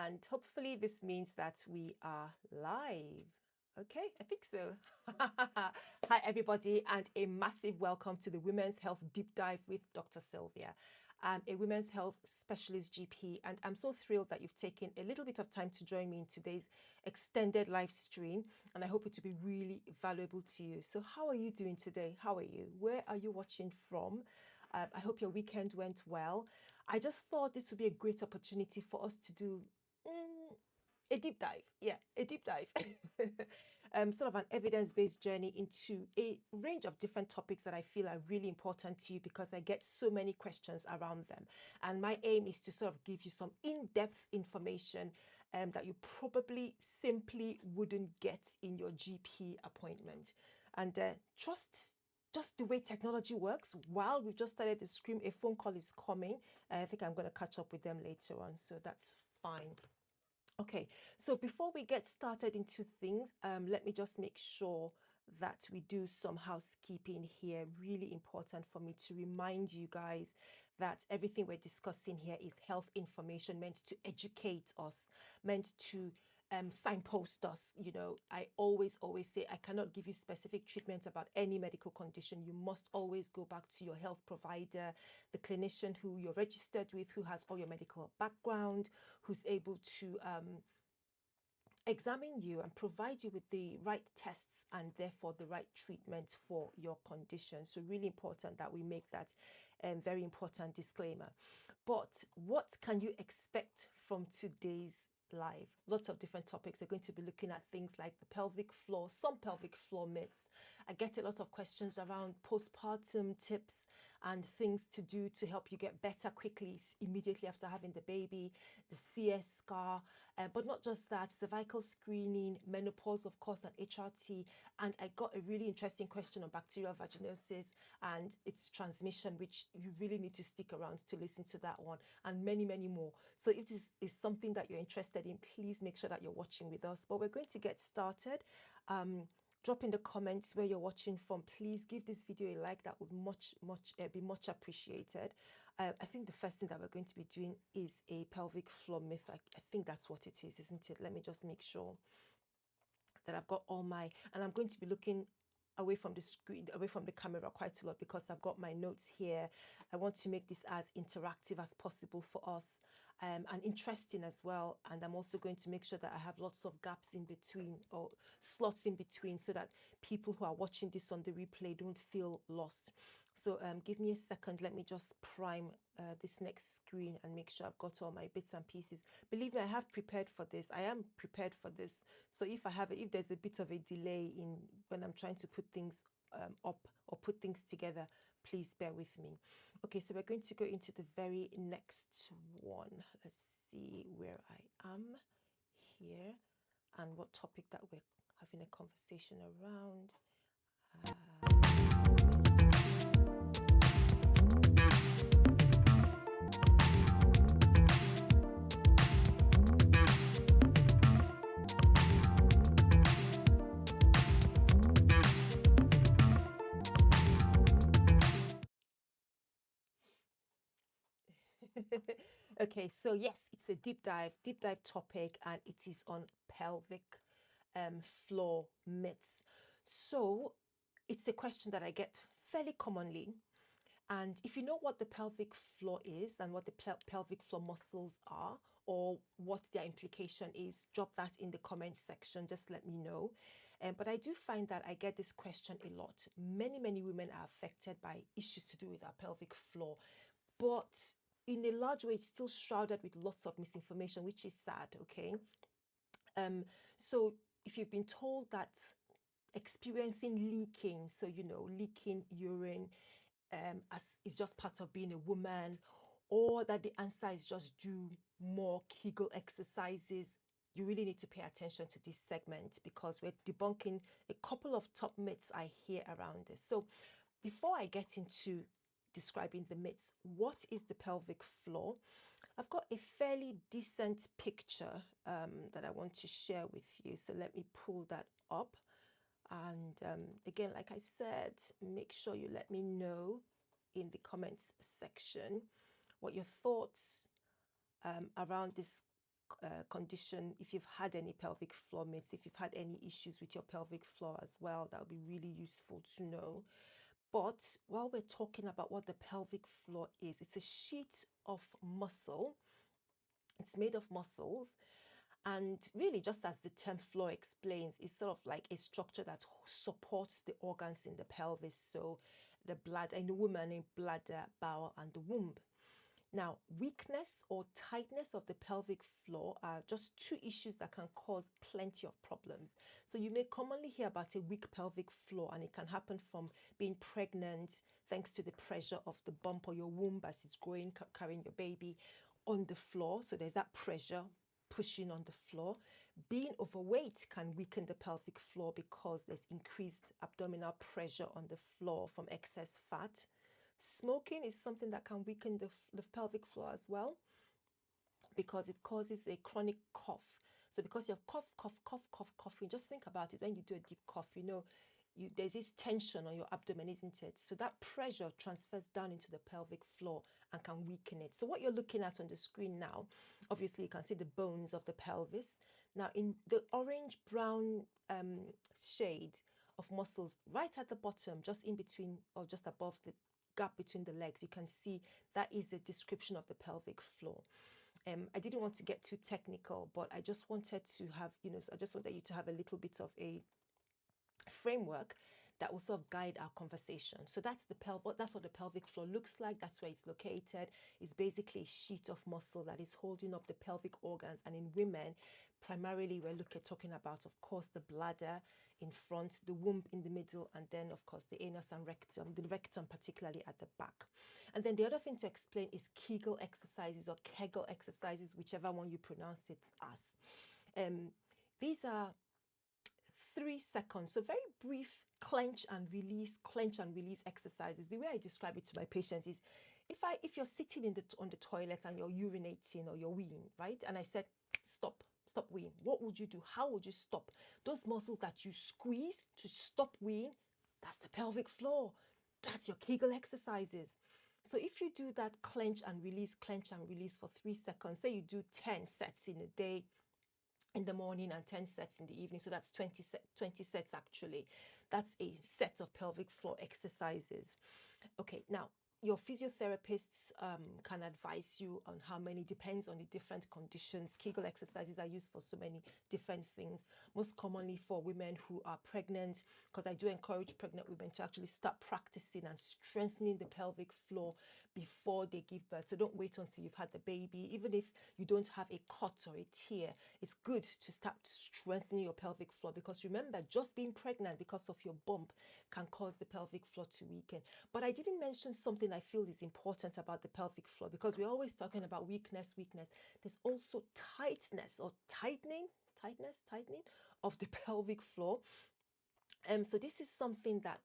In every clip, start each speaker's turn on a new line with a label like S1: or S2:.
S1: And hopefully this means that we are live. Okay, I think so. Hi, everybody, and a massive welcome to the Women's Health Deep Dive with Dr. Sylvia. I'm a women's health specialist GP, and I'm so thrilled that you've taken a little bit of time to join me in today's extended live stream, and I hope it to be really valuable to you. So how are you doing today? How are you? Where are you watching from? I hope your weekend went well. I just thought this would be a great opportunity for us to do a deep dive. Yeah, a deep dive. Sort of an evidence-based journey into a range of different topics that I feel are really important to you because I get so many questions around them. And my aim is to sort of give you some in-depth information that you probably simply wouldn't get in your GP appointment. And trust just the way technology works. While we've just started the stream, a phone call is coming. I think I'm going to catch up with them later on, so that's fine. Okay, so before we get started into things, let me just make sure that we do some housekeeping here. Really important for me to remind you guys that everything we're discussing here is health information meant to educate us, meant to signpost us. You know, I always say I cannot give you specific treatment about any medical condition. You must always go back to your health provider, the clinician who you're registered with, who has all your medical background, who's able to examine you and provide you with the right tests and therefore the right treatment for your condition. So really important that we make that very important disclaimer. But what can you expect from today's live? Lots of different topics. We're going to be looking at things like the pelvic floor, some pelvic floor myths. I get a lot of questions around postpartum tips and things to do to help you get better quickly, immediately after having the baby, the CS scar, but not just that, cervical screening, menopause, of course, and HRT. And I got a really interesting question on bacterial vaginosis and its transmission, which you really need to stick around to listen to that one, and many, many more. So if this is something that you're interested in, please make sure that you're watching with us. But we're going to get started. Drop in the comments where you're watching from. Please give this video a like. That would be much appreciated. I think the first thing that we're going to be doing is a pelvic floor myth. I think that's what it is, isn't it? Let me just make sure that I've got all my, and I'm going to be looking away from the screen, away from the camera quite a lot because I've got my notes here. I want to make this as interactive as possible for us. And interesting as well. And I'm also going to make sure that I have lots of gaps in between or slots in between so that people who are watching this on the replay don't feel lost. So give me a second. Let me just prime this next screen and make sure I've got all my bits and pieces. Believe me, I have prepared for this. I am prepared for this. So if there's a bit of a delay in when I'm trying to put things up or put things together, please bear with me. Okay, so we're going to go into the very next one. Let's see where I am here and what topic that we're having a conversation around. Okay, so yes, it's a deep dive topic, and it is on pelvic floor myths. So it's a question that I get fairly commonly. And if you know what the pelvic floor is and what the pelvic floor muscles are, or what their implication is, drop that in the comment section. Just let me know. But I do find that I get this question a lot. Many women are affected by issues to do with our pelvic floor, but in a large way, it's still shrouded with lots of misinformation, which is sad. Okay. So if you've been told that experiencing leaking, so leaking urine as is just part of being a woman, or that the answer is just do more Kegel exercises, you really need to pay attention to this segment because we're debunking a couple of top myths I hear around this. So before I get into describing the myths, what is the pelvic floor? I've got a fairly decent picture that I want to share with you. So let me pull that up. And again, like I said, make sure you let me know in the comments section what your thoughts around this condition, if you've had any pelvic floor myths, if you've had any issues with your pelvic floor as well, that would be really useful to know. But while we're talking about what the pelvic floor is, it's a sheet of muscle. It's made of muscles. And really, just as the term floor explains, it's sort of like a structure that supports the organs in the pelvis. So the bladder, in the woman, in bladder, bowel, and the womb. Now, weakness or tightness of the pelvic floor are just two issues that can cause plenty of problems. So you may commonly hear about a weak pelvic floor, and it can happen from being pregnant, thanks to the pressure of the bump or your womb as it's growing, carrying your baby on the floor. So there's that pressure pushing on the floor. Being overweight can weaken the pelvic floor because there's increased abdominal pressure on the floor from excess fat. Smoking is something that can weaken the pelvic floor as well, because it causes a chronic cough. So because you're coughing, just think about it. When you do a deep cough, there's this tension on your abdomen, isn't it? So that pressure transfers down into the pelvic floor and can weaken it. So what you're looking at on the screen now, obviously you can see the bones of the pelvis. Now in the orange brown shade of muscles right at the bottom, just in between or just above the gap between the legs, you can see that is a description of the pelvic floor. I didn't want to get too technical, but I just wanted to have, I just wanted you to have a little bit of a framework that will sort of guide our conversation. So that's what the pelvic floor looks like. That's where it's located. It's basically a sheet of muscle that is holding up the pelvic organs. And in women, primarily we're talking about, of course, the bladder in front, the womb in the middle, and then of course the anus and rectum, the rectum particularly at the back. And then the other thing to explain is Kegel exercises or Kegel exercises, whichever one you pronounce it as. These are 3 seconds, so very brief clench and release exercises. The way I describe it to my patients is, if you're sitting on the toilet and you're urinating or you're weeing, right? And I said, stop weeing. What would you do? How would you stop? Those muscles that you squeeze to stop weeing, that's the pelvic floor. That's your Kegel exercises. So if you do that clench and release for 3 seconds, say you do 10 sets in a day, in the morning, and 10 sets in the evening, so that's 20 sets actually. That's a set of pelvic floor exercises. Okay, now your physiotherapists can advise you on how many, depends on the different conditions. Kegel exercises are used for so many different things, most commonly for women who are pregnant, because I do encourage pregnant women to actually start practicing and strengthening the pelvic floor before they give birth. So don't wait until you've had the baby. Even if you don't have a cut or a tear, it's good to start strengthening your pelvic floor, because remember, just being pregnant because of your bump can cause the pelvic floor to weaken. But I didn't mention something I feel is important about the pelvic floor, because we're always talking about weakness. There's also tightness or tightening of the pelvic floor. So this is something that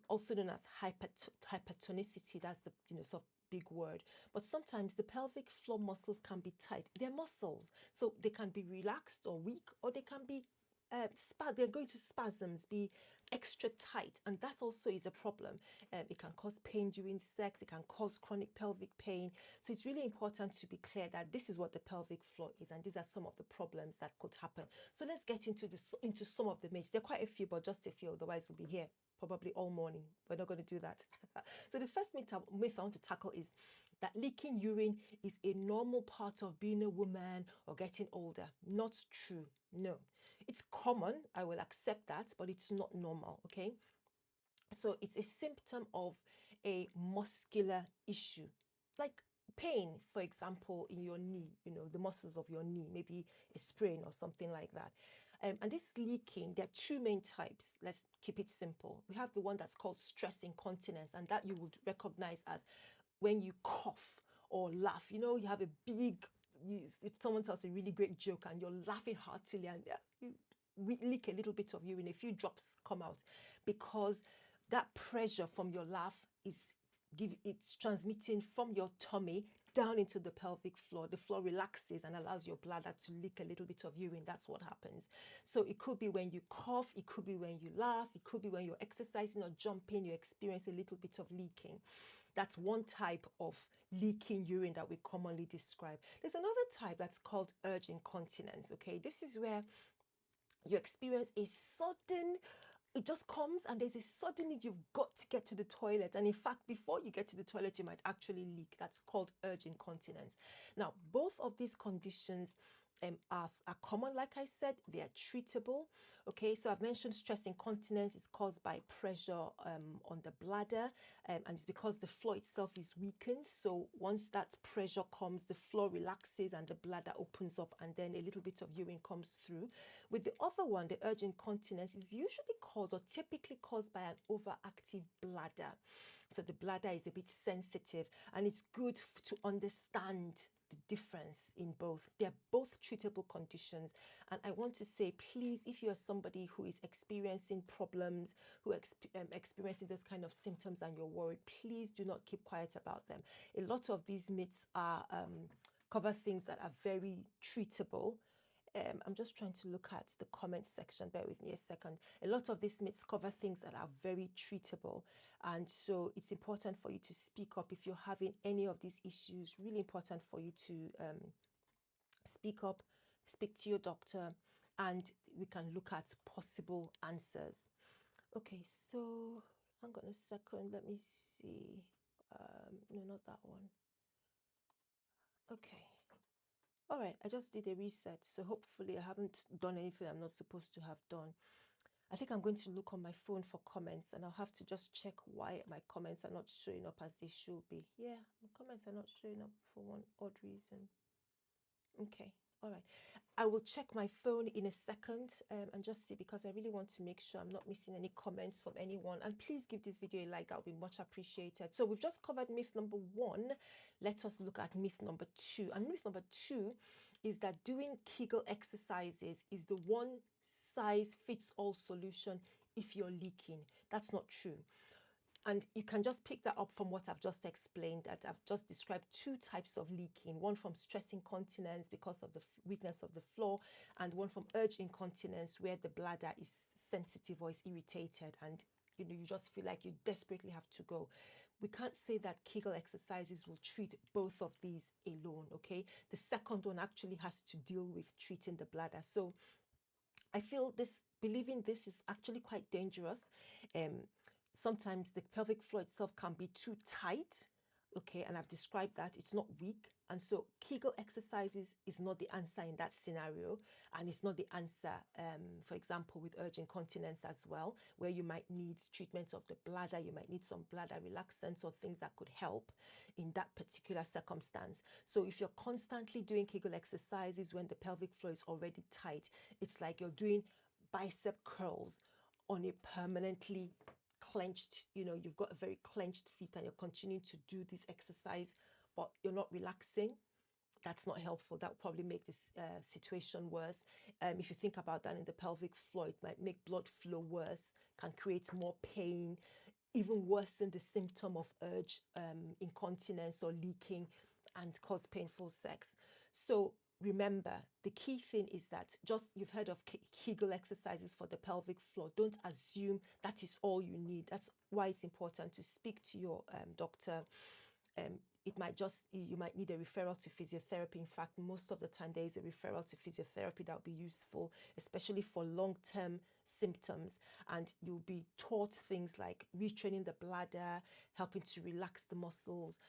S1: also known as hypertonicity. That's the sort of big word. But sometimes the pelvic floor muscles can be tight. They're muscles, so they can be relaxed or weak, or they can be they're going to spasms, be extra tight, and that also is a problem. It can cause pain during sex. It can cause chronic pelvic pain. So it's really important to be clear that this is what the pelvic floor is, and these are some of the problems that could happen. So let's get into some of the myths. There are quite a few, but just a few, otherwise we'll be here probably all morning. We're not going to do that. So the first myth I want to tackle is that leaking urine is a normal part of being a woman or getting older. Not true. No, it's common. I will accept that, but it's not normal. Okay. So it's a symptom of a muscular issue, like pain, for example, in your knee, the muscles of your knee, maybe a sprain or something like that. And this leaking, there are 2 main types. Let's keep it simple. We have the one that's called stress incontinence, and that you would recognize as when you cough or laugh. You have a big, if someone tells a really great joke and you're laughing heartily, and you leak a little bit of urine, a few drops come out, because that pressure from your laugh it's transmitting from your tummy down into the pelvic floor. The floor relaxes and allows your bladder to leak a little bit of urine. That's what happens. So it could be when you cough, it could be when you laugh, it could be when you're exercising or jumping, you experience a little bit of leaking. That's one type of leaking urine that we commonly describe. There's another type that's called urge incontinence. Okay, this is where you experience a sudden, it just comes and there's a sudden need, you've got to get to the toilet, and in fact before you get to the toilet you might actually leak. That's called urge incontinence. Now both of these conditions are common. Like I said, they are treatable. Okay, so I've mentioned stress incontinence is caused by pressure on the bladder, and it's because the floor itself is weakened. So once that pressure comes, the floor relaxes and the bladder opens up, and then a little bit of urine comes through. With the other one, the urge incontinence is usually caused or typically caused by an overactive bladder. So the bladder is a bit sensitive, and it's good to understand the difference in both. They're both treatable conditions, and I want to say, please, if you are somebody who is experiencing problems, who experiencing those kind of symptoms and you're worried, please do not keep quiet about them. A lot of these myths are cover things that are very treatable. I'm just trying to look at the comment section. Bear with me a second. A lot of these myths cover things that are very treatable. And so it's important for you to speak up if you're having any of these issues. Really important for you to speak up, speak to your doctor, and we can look at possible answers. Okay, so hang on a second. Let me see. No, not that one. Okay. All right, I just did a reset, so hopefully I haven't done anything I'm not supposed to have done. I think I'm going to look on my phone for comments, and I'll have to just check why my comments are not showing up as they should be. Yeah, my comments are not showing up for one odd reason. Okay, all right. I will check my phone in a second and just see, because I really want to make sure I'm not missing any comments from anyone. And please give this video a like, that would be much appreciated. So we've just covered myth number 1. Let us look at myth number 2. And myth number 2 is that doing Kegel exercises is the one size fits all solution if you're leaking. That's not true. And you can just pick that up from what I've just explained, that I've just described 2 types of leaking, one from stress incontinence because of the weakness of the floor, and one from urge incontinence where the bladder is sensitive or is irritated, and you just feel like you desperately have to go. We can't say that Kegel exercises will treat both of these alone, okay? The second one actually has to deal with treating the bladder. So I feel believing this is actually quite dangerous. Sometimes the pelvic floor itself can be too tight, okay, and I've described that. It's not weak, and so Kegel exercises is not the answer in that scenario, and it's not the answer, for example, with urge incontinence as well, where you might need treatment of the bladder, you might need some bladder relaxants or things that could help in that particular circumstance. So if you're constantly doing Kegel exercises when the pelvic floor is already tight, it's like you're doing bicep curls on a permanently clenched, you've got a very clenched feet and you're continuing to do this exercise, but you're not relaxing. That's not helpful. That will probably make this situation worse. If you think about that in the pelvic floor, it might make blood flow worse, can create more pain, even worsen the symptom of urge incontinence or leaking, and cause painful sex. So remember, the key thing is that you've heard of Kegel exercises for the pelvic floor. Don't assume that is all you need. That's why it's important to speak to your doctor. You might need a referral to physiotherapy. In fact, most of the time there is a referral to physiotherapy that will be useful, especially for long-term symptoms. And you'll be taught things like retraining the bladder, helping to relax the muscles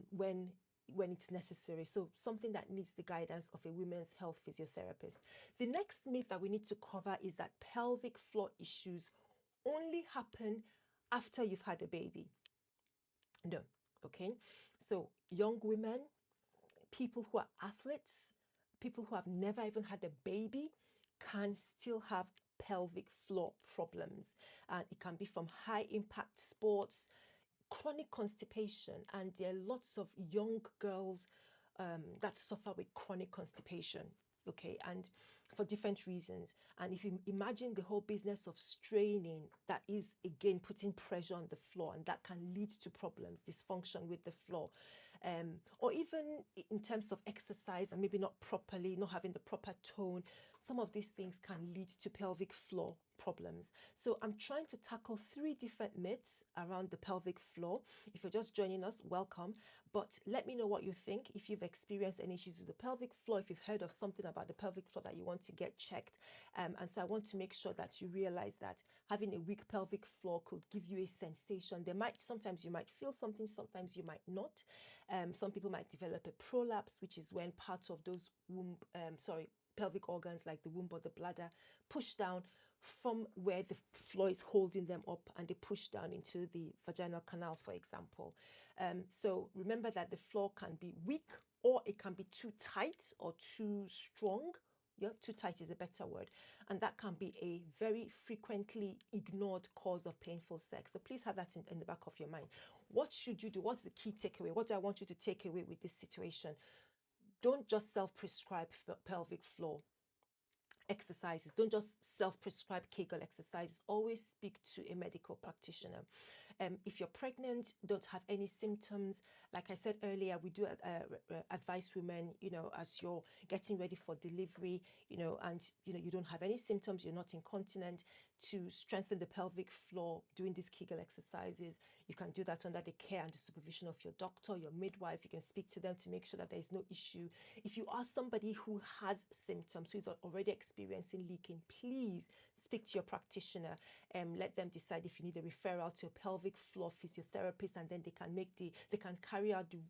S1: when it's necessary. So something that needs the guidance of a women's health physiotherapist. The next myth that we need to cover is that pelvic floor issues only happen after you've had a baby. No, okay? So young women, people who are athletes, people who have never even had a baby can still have pelvic floor problems. And it can be from high impact sports, chronic constipation, and there are lots of young girls that suffer with chronic constipation, okay, and for different reasons. And if you imagine the whole business of straining, that is again putting pressure on the floor, and that can lead to problems, dysfunction with the floor, or even in terms of exercise and maybe not having the proper tone, some of these things can lead to pelvic floor problems. So I'm trying to tackle 3 different myths around the pelvic floor. If you're just joining us, welcome. But let me know what you think. If you've experienced any issues with the pelvic floor, if you've heard of something about the pelvic floor that you want to get checked. And so I want to make sure that you realize that having a weak pelvic floor could give you a sensation. Sometimes you might feel something, sometimes you might not. Some people might develop a prolapse, which is when parts of those pelvic organs like the womb or the bladder push down from where the floor is holding them up, and they push down into the vaginal canal, for example. So remember that the floor can be weak, or it can be too tight or too strong. Yeah, too tight is a better word. And that can be a very frequently ignored cause of painful sex. So please have that in the back of your mind. What should you do? What's the key takeaway? What do I want you to take away with this situation? Don't just self-prescribe pelvic floor exercises. Don't just self-prescribe Kegel exercises. Always speak to a medical practitioner. If you're pregnant, don't have any symptoms. Like I said earlier, we do advise women, as you're getting ready for delivery, and you don't have any symptoms, you're not incontinent, to strengthen the pelvic floor doing these Kegel exercises. You can do that under the care and the supervision of your doctor, your midwife. You can speak to them to make sure that there is no issue. If you are somebody who has symptoms, who is already experiencing leaking, please speak to your practitioner and let them decide if you need a referral to a pelvic floor physiotherapist, and then they can carry out the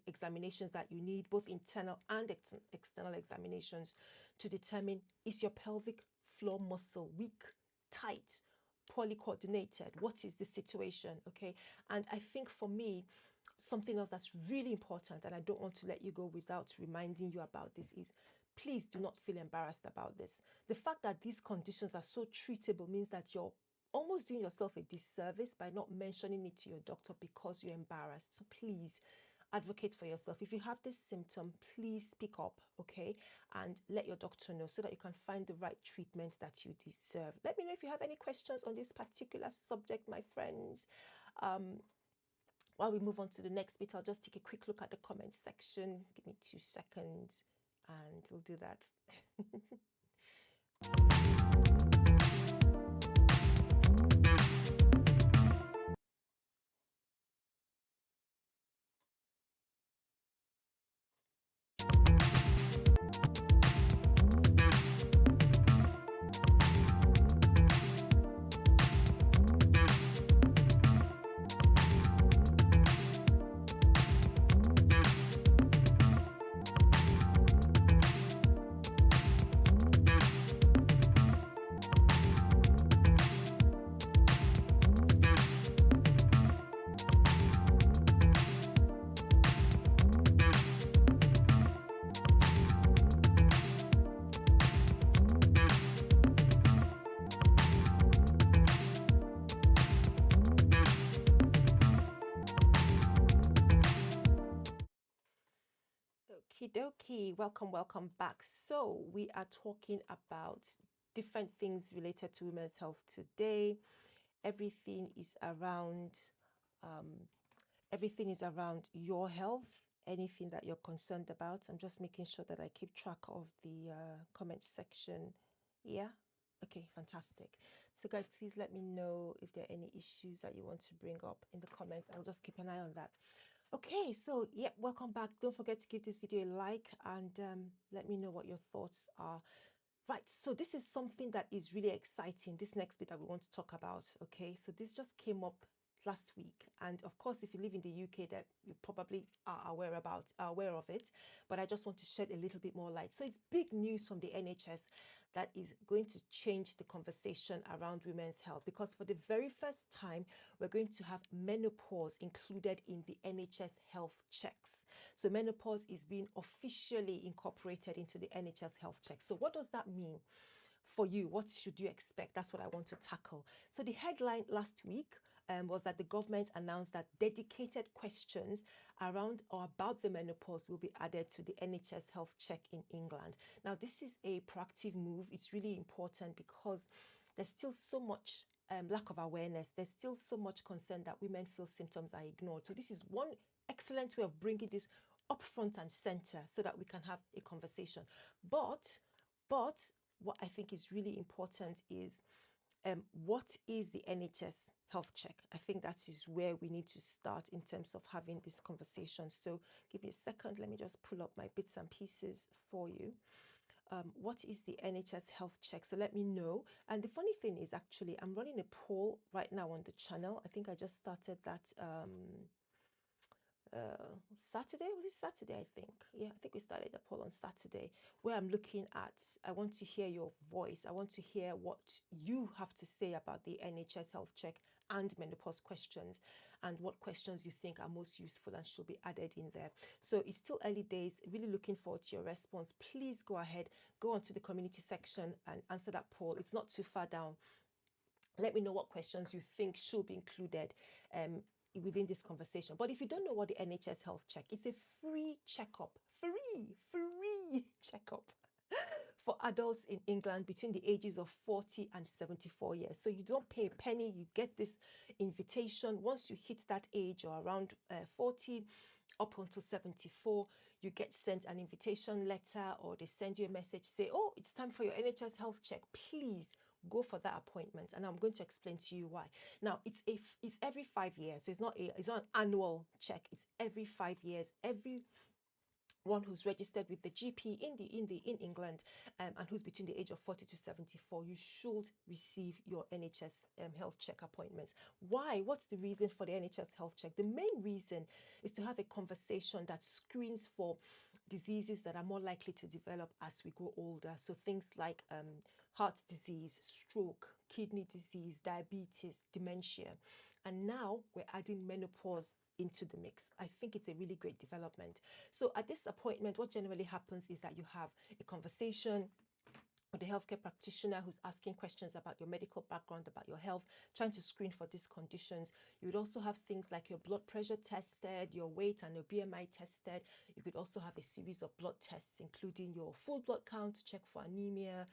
S1: examinations that you need, both internal and external examinations, to determine, is your pelvic floor muscle weak, tight, poorly coordinated? What is the situation? Okay. And I think for me, something else that's really important, and I don't want to let you go without reminding you about this, is please do not feel embarrassed about this. The fact that these conditions are so treatable means that you're almost doing yourself a disservice by not mentioning it to your doctor because you're embarrassed. So please advocate for yourself. If you have this symptom, please speak up, okay? And let your doctor know so that you can find the right treatment that you deserve. Let me know if you have any questions on this particular subject, my friends. While we move on to the next bit, I'll just take a quick look at the comment section. Give me 2 seconds and we'll do that. Okie dokie, welcome back. So we are talking about different things related to women's health today. Everything is around your health, anything that you're concerned about. I'm just making sure that I keep track of the comment section. Yeah, okay, fantastic. So guys, please let me know if there are any issues that you want to bring up in the comments. I'll just keep an eye on that. Okay, so yeah, welcome back. Don't forget to give this video a like and let me know what your thoughts are. Right, so this is something that is really exciting, this next bit that we want to talk about. Okay, so this just came up last week, and of course if you live in the UK, that you probably are aware of it, but I just want to shed a little bit more light. So it's big news from the NHS that is going to change the conversation around women's health, because for the very first time we're going to have menopause included in the NHS health checks. So menopause is being officially incorporated into the NHS health check. So what does that mean for you? What should you expect? That's what I want to tackle. So the headline last week was that the government announced that dedicated questions around or about the menopause will be added to the NHS health check in England. Now, this is a proactive move. It's really important because there's still so much lack of awareness. There's still so much concern that women feel symptoms are ignored. So this is one excellent way of bringing this up front and center so that we can have a conversation. But what I think is really important is what is the NHS health check? I think that is where we need to start in terms of having this conversation. So give me a second. Let me just pull up my bits and pieces for you. What is the NHS health check? So let me know. And the funny thing is, actually, I'm running a poll right now on the channel. I think I just started that Saturday. Was it Saturday? I think. Yeah, I think we started the poll on Saturday, where I'm looking at, I want to hear your voice. I want to hear what you have to say about the NHS health check and menopause questions, and what questions you think are most useful and should be added in there. So it's still early days. Really looking forward to your response. Please go ahead, go onto the community section and answer that poll. It's not too far down. Let me know what questions you think should be included within this conversation. But if you don't know what the NHS health check, it's a free checkup, free checkup for adults in England between the ages of 40 and 74 years. So you don't pay a penny, you get this invitation. Once you hit that age or around 40 up until 74, you get sent an invitation letter, or they send you a message, say, oh, it's time for your NHS health check. Please go for that appointment, and I'm going to explain to you why. Now, it's every 5 years, so it's not an annual check. It's every 5 years. Every one who's registered with the GP in England and who's between the age of 40 to 74, you should receive your NHS health check appointments. Why? What's the reason for the NHS health check? The main reason is to have a conversation that screens for diseases that are more likely to develop as we grow older. So things like heart disease, stroke, kidney disease, diabetes, dementia. And now we're adding menopause into the mix. I think it's a really great development. So at this appointment, what generally happens is that you have a conversation with the healthcare practitioner who's asking questions about your medical background, about your health, trying to screen for these conditions. You would also have things like your blood pressure tested, your weight and your BMI tested. You could also have a series of blood tests, including your full blood count to check for anemia,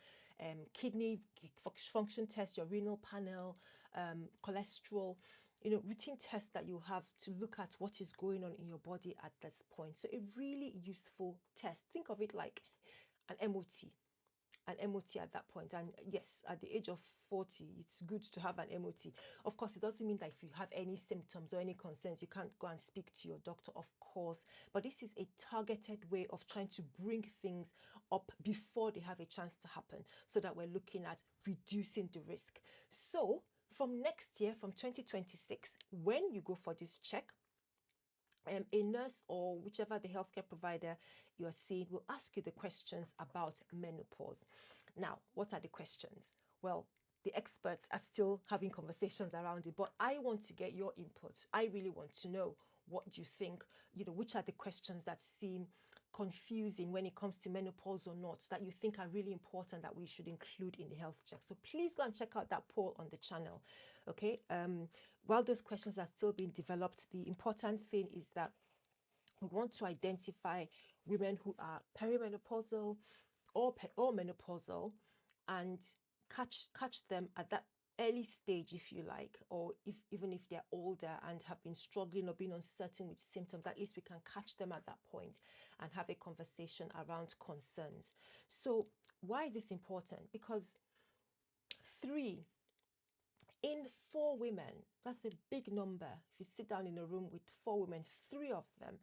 S1: kidney function test, your renal panel, cholesterol, routine tests that you have to look at what is going on in your body at this point. So a really useful test. Think of it like an MOT at that point. And yes, at the age of 40, it's good to have an MOT. Of course, it doesn't mean that if you have any symptoms or any concerns, you can't go and speak to your doctor, of course. But this is a targeted way of trying to bring things up before they have a chance to happen, so that we're looking at reducing the risk. So from next year, from 2026, when you go for this check, a nurse or whichever the healthcare provider you're seeing will ask you the questions about menopause. Now, what are the questions? Well, the experts are still having conversations around it, but I want to get your input. I really want to know, what do you think? Which are the questions that seem confusing when it comes to menopause or not, that you think are really important that we should include in the health check? So please go and check out that poll on the channel. Okay. While those questions are still being developed, the important thing is that we want to identify women who are perimenopausal or menopausal, and catch them at that early stage, if you like, or even if they're older and have been struggling or been uncertain with symptoms, at least we can catch them at that point and have a conversation around concerns. So why is this important? Because 3 in 4 women, that's a big number. If you sit down in a room with 4 women, 3 of them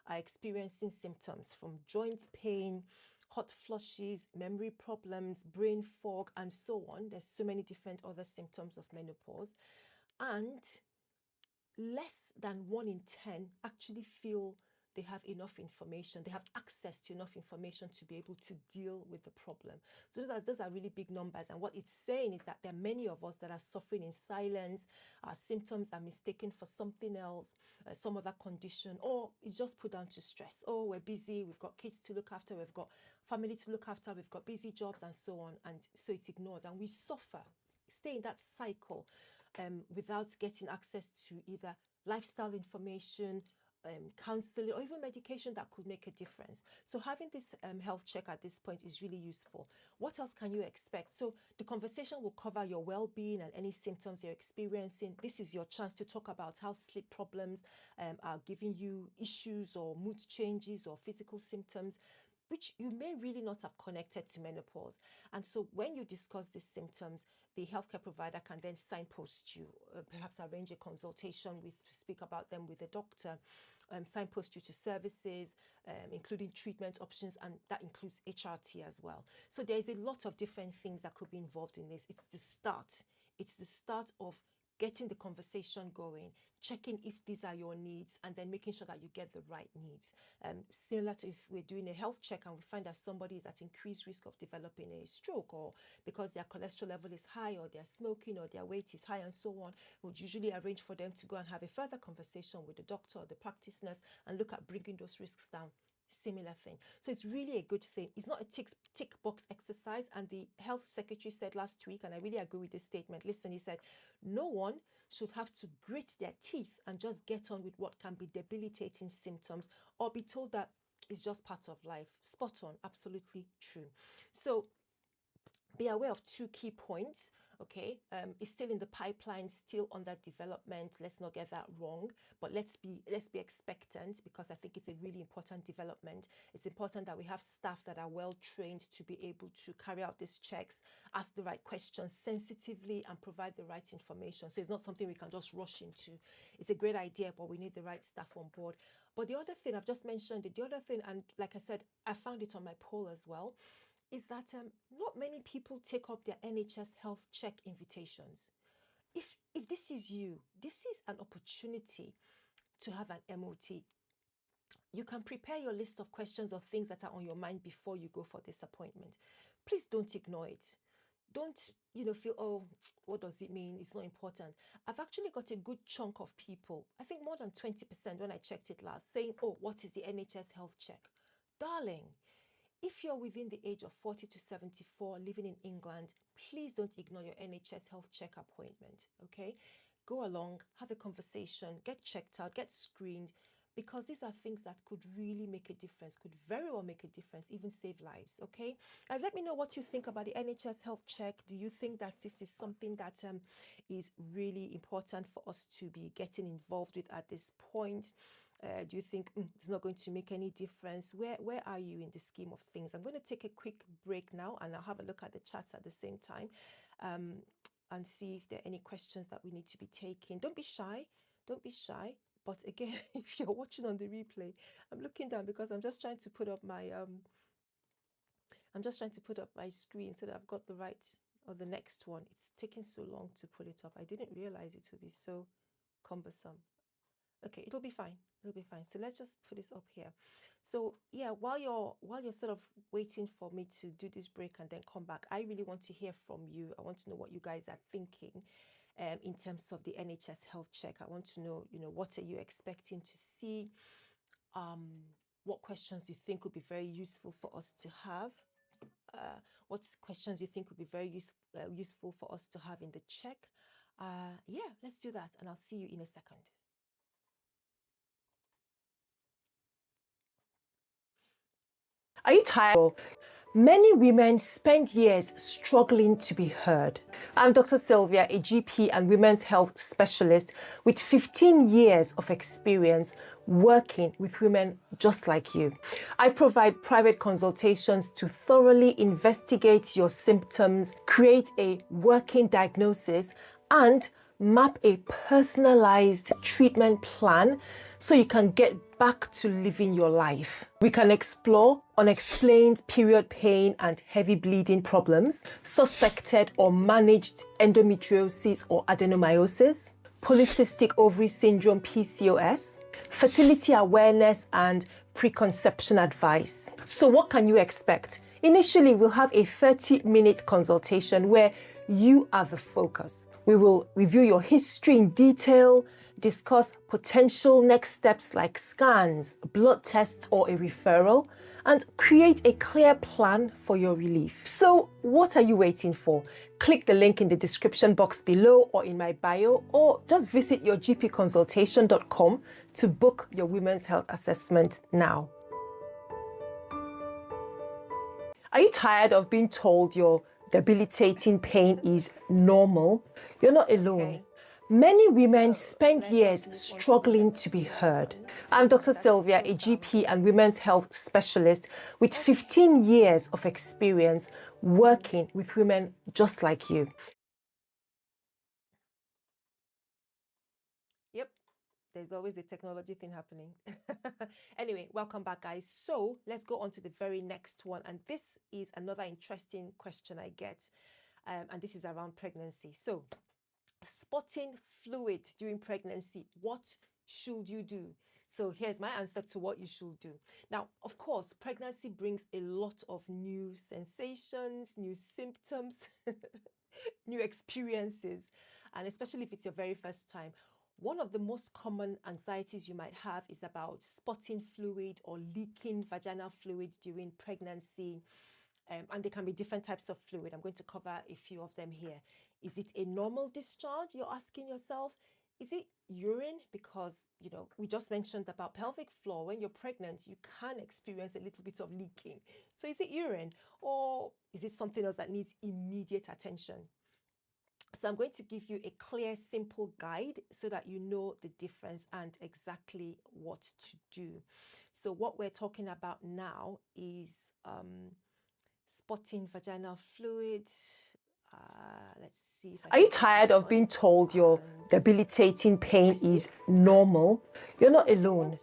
S1: are experiencing symptoms from joint pain, hot flushes, memory problems, brain fog, and so on. There's so many different other symptoms of menopause. And less than 1 in 10 actually feel they have enough information, they have access to enough information to be able to deal with the problem. So those are really big numbers. And what it's saying is that there are many of us that are suffering in silence. Our symptoms are mistaken for something else, some other condition, or it's just put down to stress. Oh, we're busy, we've got kids to look after, we've got family to look after, we've got busy jobs and so on. And so it's ignored, and we suffer, stay in that cycle without getting access to either lifestyle information, counseling, or even medication that could make a difference. So having this health check at this point is really useful. What else can you expect? So the conversation will cover your well-being and any symptoms you're experiencing. This is your chance to talk about how sleep problems are giving you issues or mood changes or physical symptoms. which you may really not have connected to menopause. And so when you discuss these symptoms, the healthcare provider can then signpost you, perhaps arrange a consultation with, to speak about them with a doctor, signpost you to services, including treatment options, and that includes HRT as well. So there's a lot of different things that could be involved in this. It's the start. It's the start of getting the conversation going, checking if these are your needs, and then making sure that you get the right needs. Similar to if we're doing a health check and we find that somebody is at increased risk of developing a stroke, or because their cholesterol level is high, or they're smoking, or their weight is high, and so on, we'll usually arrange for them to go and have a further conversation with the doctor or the practice nurse and look at bringing those risks down. Similar thing. So it's really a good thing. It's not a tick box exercise. And the health secretary said last week, and I really agree with this statement. Listen, he said, no one should have to grit their teeth and just get on with what can be debilitating symptoms, or be told that it's just part of life. Spot on, absolutely true. So be aware of two key points. Okay, it's still in the pipeline, still under development. Let's not get that wrong, but let's be expectant, because I think it's a really important development. It's important that we have staff that are well trained to be able to carry out these checks, ask the right questions sensitively, and provide the right information. So it's not something we can just rush into. It's a great idea, but we need the right staff on board. But the other thing, I've just mentioned it, the other thing, and like I said, I found it on my poll as well, is that not many people take up their NHS health check invitations. If this is you, this is an opportunity to have an MOT. You can prepare your list of questions or things that are on your mind before you go for this appointment. Please don't ignore it. Don't, feel, oh, what does it mean? It's not important. I've actually got a good chunk of people, I think more than 20% when I checked it last, saying, oh, what is the NHS health check? Darling, if you're within the age of 40 to 74, living in England, please don't ignore your NHS health check appointment, okay? Go along, have a conversation, get checked out, get screened, because these are things that could really make a difference, could very well make a difference, even save lives, okay? And let me know what you think about the NHS health check. Do you think that this is something that is really important for us to be getting involved with at this point? Do you think it's not going to make any difference? Where are you in the scheme of things? I'm going to take a quick break now, and I'll have a look at the chats at the same time, and see if there are any questions that we need to be taking. Don't be shy. Don't be shy. But again, if you're watching on the replay, I'm looking down because I'm just trying to put up my screen so that I've got the right, or the next one. It's taking so long to pull it up. I didn't realize it would be so cumbersome. Okay, it'll be fine. It'll be fine. So let's just put this up here. So yeah, while you're sort of waiting for me to do this break and then come back, I really want to hear from you. I want to know what you guys are thinking in terms of the NHS health check. I want to know, what are you expecting to see? What questions do you think would be very useful for us to have? What questions do you think would be very useful for us to have in the check? Yeah, let's do that, and I'll see you in a second. Are you tired? Many women spend years struggling to be heard. I'm Dr. Sylvia, a GP and women's health specialist with 15 years of experience working with women just like you. I provide private consultations to thoroughly investigate your symptoms, create a working diagnosis, and map a personalized treatment plan so you can get back to living your life. We can explore unexplained period pain and heavy bleeding problems, suspected or managed endometriosis or adenomyosis, polycystic ovary syndrome PCOS, fertility awareness, and preconception advice. So what can you expect? Initially, we'll have a 30-minute consultation where you are the focus. We will review your history in detail, discuss potential next steps like scans, blood tests, or a referral, and create a clear plan for your relief. So what are you waiting for? Click the link in the description box below or in my bio, or just visit your gpconsultation.com to book your women's health assessment now. Are you tired of being told your debilitating pain is normal? You're not alone. Okay. Many women spend years struggling to be heard. I'm Dr. Sylvia, a GP and women's health specialist with 15 years of experience working with women just like you. Yep, there's always a technology thing happening. Anyway, welcome back, guys. So let's go on to the very next one. And this is another interesting question I get. And this is around pregnancy. So, spotting fluid during pregnancy, what should you do? So here's my answer to what you should do. Now, of course, pregnancy brings a lot of new sensations, new symptoms, new experiences, and especially if it's your very first time. One of the most common anxieties you might have is about spotting fluid or leaking vaginal fluid during pregnancy. And there can be different types of fluid. I'm going to cover a few of them here. Is it a normal discharge? You're asking yourself. Is it urine? Because, we just mentioned about pelvic floor. When you're pregnant, you can experience a little bit of leaking. So is it urine? Or is it something else that needs immediate attention? So I'm going to give you a clear, simple guide so that you know the difference and exactly what to do. So what we're talking about now is spotting vaginal fluid. Let's see if Are you tired of being told your debilitating pain is normal? You're not alone.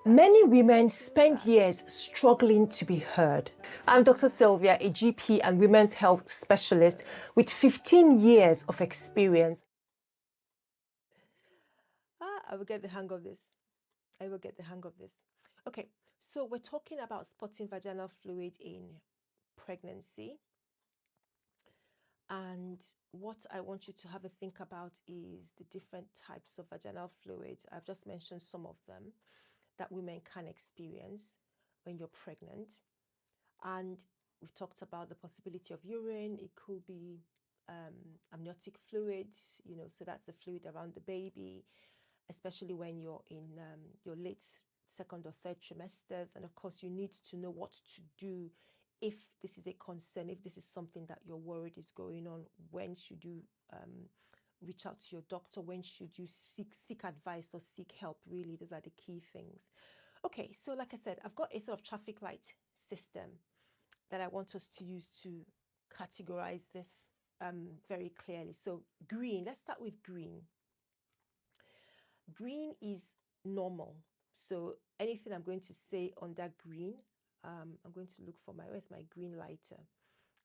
S1: Many women spend years struggling to be heard. I'm Dr. Sylvia, a GP and women's health specialist with 15 years of experience. I will get the hang of this. I will get the hang of this. Okay, so we're talking about spotting vaginal fluid in pregnancy. And what I want you to have a think about is the different types of vaginal fluid. I've just mentioned some of them that women can experience when you're pregnant. And we've talked about the possibility of urine. It could be amniotic fluid, so that's the fluid around the baby, especially when you're in your late second or third trimesters. And of course, you need to know what to do if this is a concern, if this is something that you're worried is going on. When should you reach out to your doctor? When should you seek advice or seek help? Really, those are the key things. Okay, so like I said, I've got a sort of traffic light system that I want us to use to categorize this very clearly. So green, let's start with green. Green is normal. So anything I'm going to say under green, I'm going to look for where's my green lighter?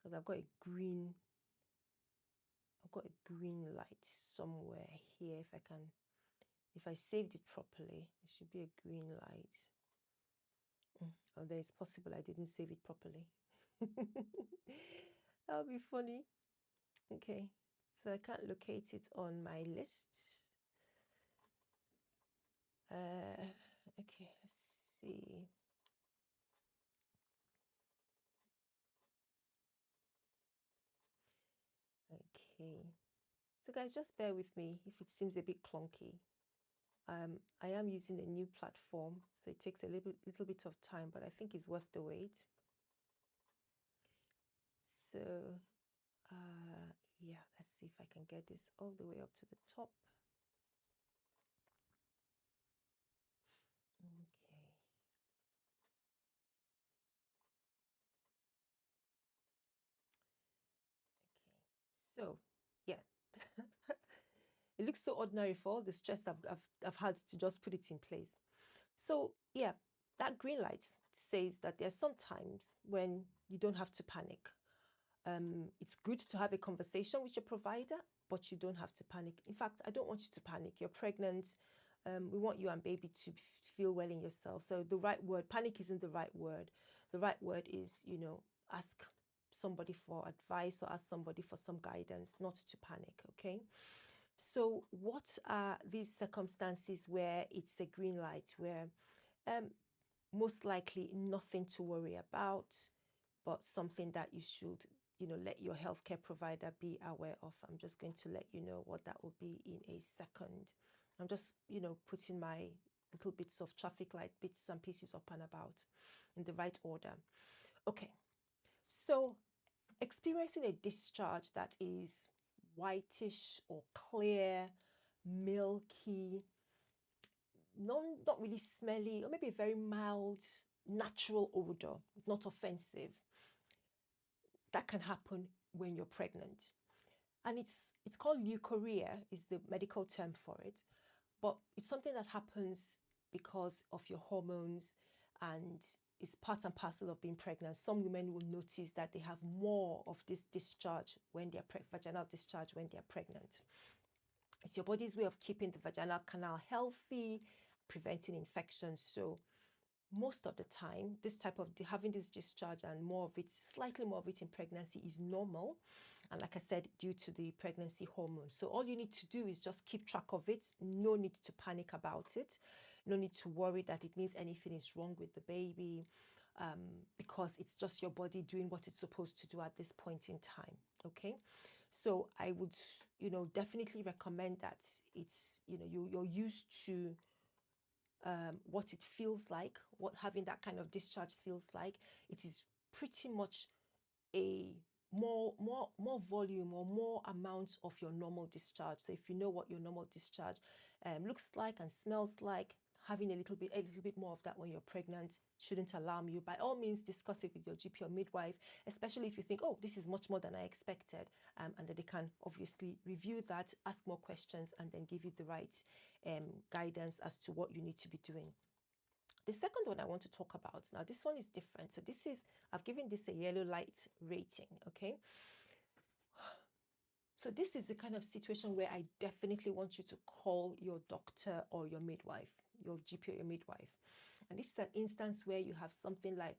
S1: Because I've got a green light somewhere here. If I saved it properly, it should be a green light. Although it's possible I didn't save it properly. That'll be funny. Okay, so I can't locate it on my list. Okay, let's see. Okay, so guys, just bear with me if it seems a bit clunky. I am using a new platform, so it takes a little bit of time, but I think it's worth the wait. So yeah, let's see if I can get this all the way up to the top. Okay. So yeah, it looks so ordinary for all the stress I've had to just put it in place. So yeah, that green light says that there's some times when you don't have to panic. It's good to have a conversation with your provider, but you don't have to panic. In fact, I don't want you to panic. You're pregnant. We want you and baby to feel well in yourself. So the right word, panic isn't the right word. The right word is, ask somebody for advice or ask somebody for some guidance, not to panic, okay? So what are these circumstances where it's a green light, where most likely nothing to worry about, but something that you should, let your healthcare provider be aware of? I'm just going to let you know what that will be in a second. I'm just, putting my little bits of traffic light bits and pieces up and about in the right order. Okay, so experiencing a discharge that is whitish or clear, milky, not really smelly, or maybe a very mild, natural odor, not offensive. That can happen when you're pregnant. And it's called leukorrhea, is the medical term for it. But it's something that happens because of your hormones, and is part and parcel of being pregnant. Some women will notice that they have more of this discharge when they're vaginal discharge when they're pregnant. It's your body's way of keeping the vaginal canal healthy, preventing infections. So most of the time, this type of having this discharge and more of it, slightly more of it in pregnancy, is normal. And like I said, due to the pregnancy hormones. So all you need to do is just keep track of it. No need to panic about it. No need to worry that it means anything is wrong with the baby, because it's just your body doing what it's supposed to do at this point in time. Okay. So I would, definitely recommend that it's, you're used to what it feels like, what having that kind of discharge feels like. It is pretty much a more volume or more amount of your normal discharge. So if you know what your normal discharge looks like and smells like, having a little bit more of that when you're pregnant shouldn't alarm you. By all means, discuss it with your GP or midwife, especially if you think, oh, this is much more than I expected, and then they can obviously review that, ask more questions, and then give you the right guidance as to what you need to be doing. The second one I want to talk about, now this one is different. So this is, I've given this a yellow light rating, okay? So this is the kind of situation where I definitely want you to call your doctor or your midwife, your GP or your midwife. And this is an instance where you have something like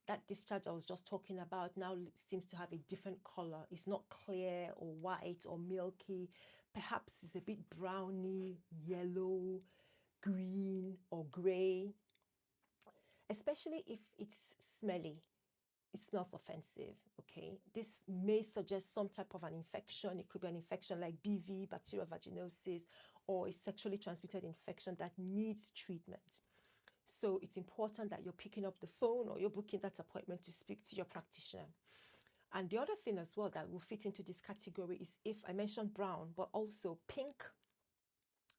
S1: that discharge I was just talking about now seems to have a different color. It's not clear or white or milky. Perhaps it's a bit browny, yellow, green, or gray. Especially if it's smelly, it smells offensive, okay? This may suggest some type of an infection. It could be an infection like BV, bacterial vaginosis, or a sexually transmitted infection that needs treatment. So it's important that you're picking up the phone or you're booking that appointment to speak to your practitioner. And the other thing as well that will fit into this category is, if I mentioned brown, but also pink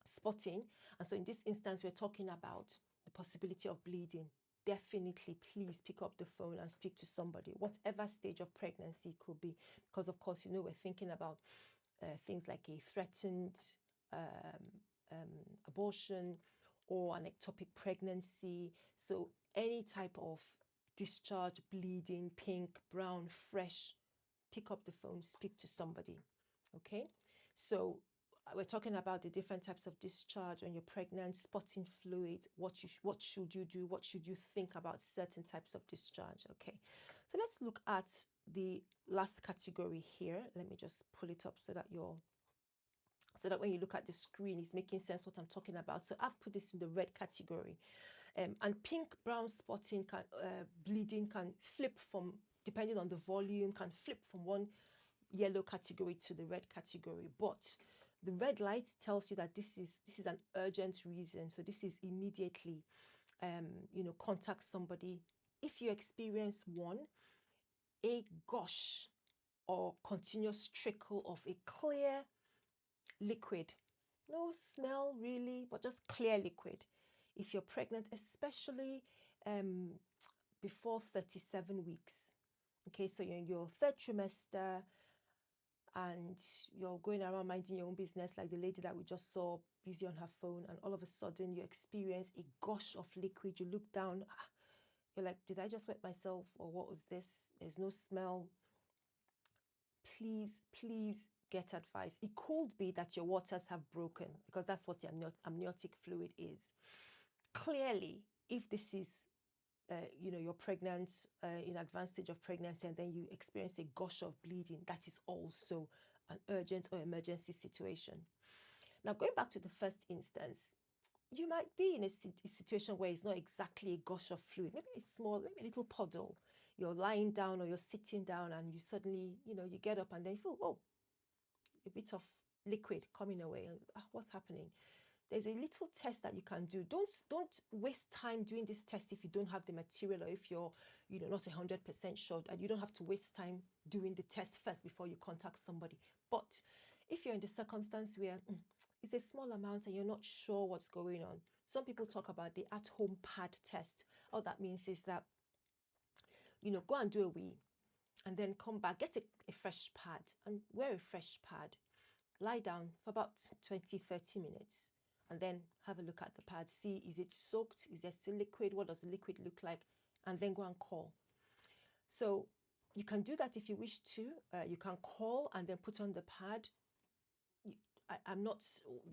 S1: spotting. And so in this instance, we're talking about the possibility of bleeding. Definitely, please pick up the phone and speak to somebody, whatever stage of pregnancy it could be. Because of course, we're thinking about things like a threatened abortion or an ectopic pregnancy. So any type of discharge, bleeding, pink, brown, fresh, pick up the phone, speak to somebody. Okay. So we're talking about the different types of discharge when you're pregnant, spotting fluid, what should you do, what should you think about certain types of discharge. Okay, so let's look at the last category here. Let me just pull it up so that when you look at the screen, it's making sense what I'm talking about. So I've put this in the red category, and pink, brown spotting can bleeding can flip from, depending on the volume, can flip from one yellow category to the red category. But the red light tells you that this is an urgent reason. So this is immediately, contact somebody. If you experience a gush or continuous trickle of a clear liquid, no smell really, but just clear liquid. If you're pregnant, especially before 37 weeks, okay, so you're in your third trimester, and you're going around minding your own business like the lady that we just saw busy on her phone, and all of a sudden you experience a gush of liquid. You look down, you're like, did I just wet myself, or what was this? There's no smell. Please get advice. It could be that your waters have broken, because that's what the amniotic fluid is. Clearly, if this is you're pregnant, in advanced stage of pregnancy, and then you experience a gush of bleeding, that is also an urgent or emergency situation. Now, going back to the first instance, you might be in a situation where it's not exactly a gush of fluid, maybe a small, maybe a little puddle. You're lying down or you're sitting down, and you suddenly, you get up and then you feel, oh, a bit of liquid coming away. And what's happening? There's a little test that you can do. Don't waste time doing this test if you don't have the material, or if you're not 100% sure. And you don't have to waste time doing the test first before you contact somebody. But if you're in the circumstance where it's a small amount and you're not sure what's going on. Some people talk about the at-home pad test. All that means is that, go and do a wee and then come back, get a fresh pad and wear a fresh pad. Lie down for about 20, 30 minutes and then have a look at the pad. See, is it soaked? Is there still liquid? What does the liquid look like? And then go and call. So you can do that if you wish to. You can call and then put on the pad. I'm not,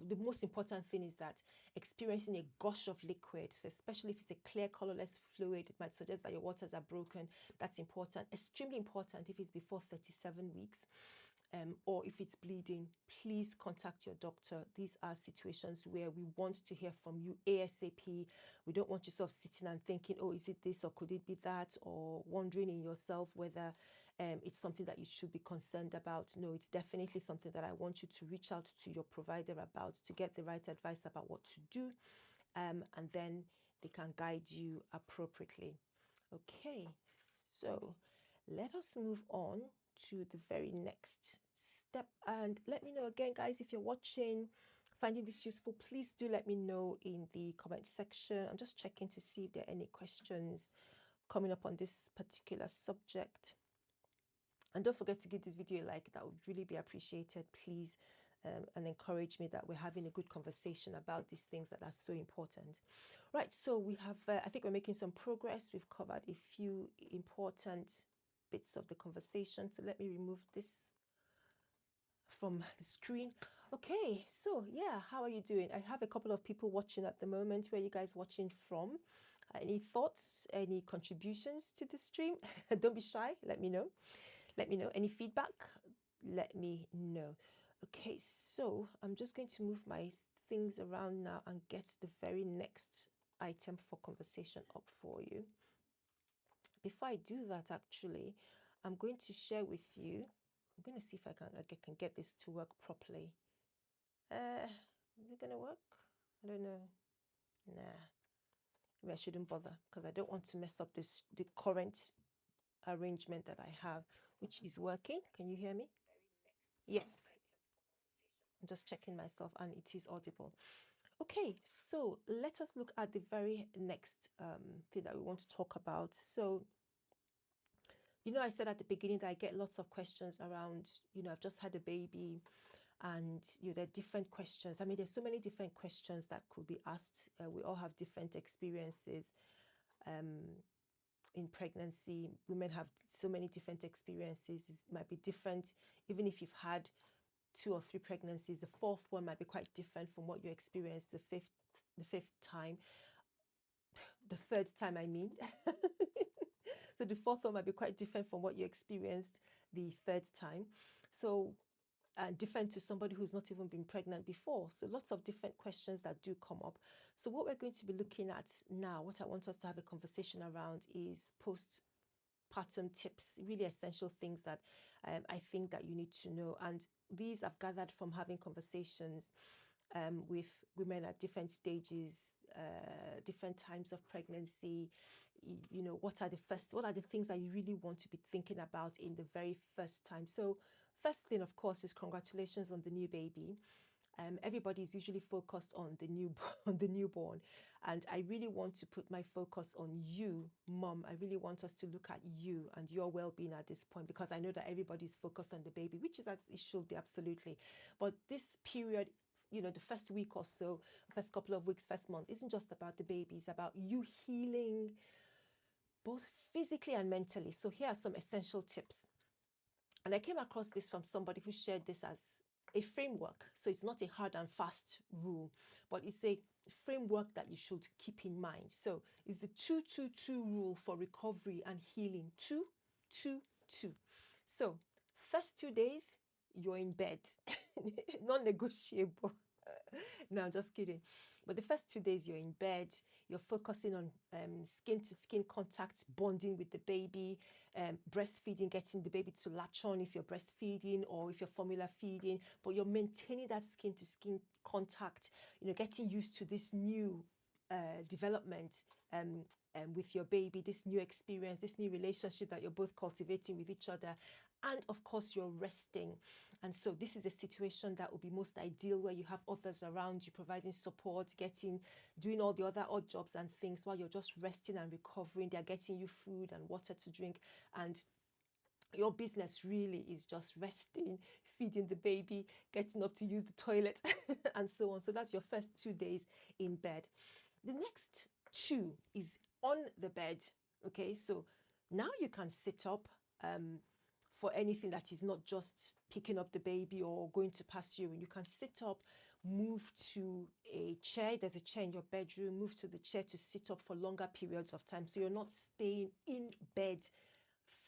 S1: the most important thing is that experiencing a gush of liquid, so especially if it's a clear colorless fluid, it might suggest that your waters are broken. That's important, extremely important if it's before 37 weeks. Or if it's bleeding, please contact your doctor. These are situations where we want to hear from you ASAP. We don't want you sort of sitting and thinking, oh, is it this or could it be that? Or wondering in yourself whether it's something that you should be concerned about. No, it's definitely something that I want you to reach out to your provider about to get the right advice about what to do. And then they can guide you appropriately. Okay, so let us move on to the very next step. And let me know again, guys, if you're watching, finding this useful, please do let me know in the comment section. I'm just checking to see if there are any questions coming up on this particular subject. And don't forget to give this video a like. That would really be appreciated, please. And encourage me that we're having a good conversation about these things that are so important. Right, so we have, I think we're making some progress. We've covered a few important bits of the conversation. So let me remove this from the screen. Okay, so yeah, how are you doing? I have a couple of people watching at the moment. Where are you guys watching from? Any thoughts, any contributions to the stream? Don't be shy, let me know. Let me know. Any feedback? Let me know. Okay, so I'm just going to move my things around now and get the very next item for conversation up for you. Before I do that, actually, I'm going to share with you. I'm going to see if I can get this to work properly. Is it going to work? I don't know. Nah. Maybe I shouldn't bother because I don't want to mess up the current arrangement that I have, which is working. Can you hear me? Yes. I'm just checking myself and it is audible. Okay, so let us look at the very next thing that we want to talk about. So, I said at the beginning that I get lots of questions around, I've just had a baby and, there are different questions. I mean, there's so many different questions that could be asked. We all have different experiences in pregnancy. Women have so many different experiences. It might be different, even if you've had 2 or 3 pregnancies. The 4th one might be quite different from what you experienced the fifth time. The 3rd time, I mean. So the 4th one might be quite different from what you experienced the 3rd time. So different to somebody who's not even been pregnant before. So lots of different questions that do come up. So what we're going to be looking at now, what I want us to have a conversation around is postpartum tips, really essential things that I think that you need to know. And these I've gathered from having conversations with women at different stages, different times of pregnancy. What are the things that you really want to be thinking about in the very first time? So first thing, of course, is congratulations on the new baby. Everybody is usually focused on the newborn, and I really want to put my focus on you, mom. I really want us to look at you and your well-being at this point, because I know that everybody's focused on the baby, which is as it should be, absolutely. But this period, the first week or so, first couple of weeks, first month, isn't just about the baby. It's about you healing both physically and mentally. So here are some essential tips. And I came across this from somebody who shared this as a framework. So it's not a hard and fast rule, but it's a framework that you should keep in mind. So it's the 2-2-2 rule for recovery and healing. 2-2-2. So first 2 days, you're in bed. Non-negotiable. No, I'm just kidding. But the first 2 days you're in bed, you're focusing on skin to skin contact, bonding with the baby, breastfeeding, getting the baby to latch on if you're breastfeeding or if you're formula feeding, but you're maintaining that skin to skin contact, getting used to this new development with your baby, this new experience, this new relationship that you're both cultivating with each other. And of course, you're resting. And so this is a situation that would be most ideal, where you have others around you providing support, doing all the other odd jobs and things while you're just resting and recovering. They're getting you food and water to drink, and your business really is just resting, feeding the baby, getting up to use the toilet, and so on. So that's your first 2 days in bed. The next 2 is on the bed. Okay, so now you can sit up for anything that is not just picking up the baby or going to pass urine. You can sit up, move to a chair. There's a chair in your bedroom. Move to the chair to sit up for longer periods of time, so you're not staying in bed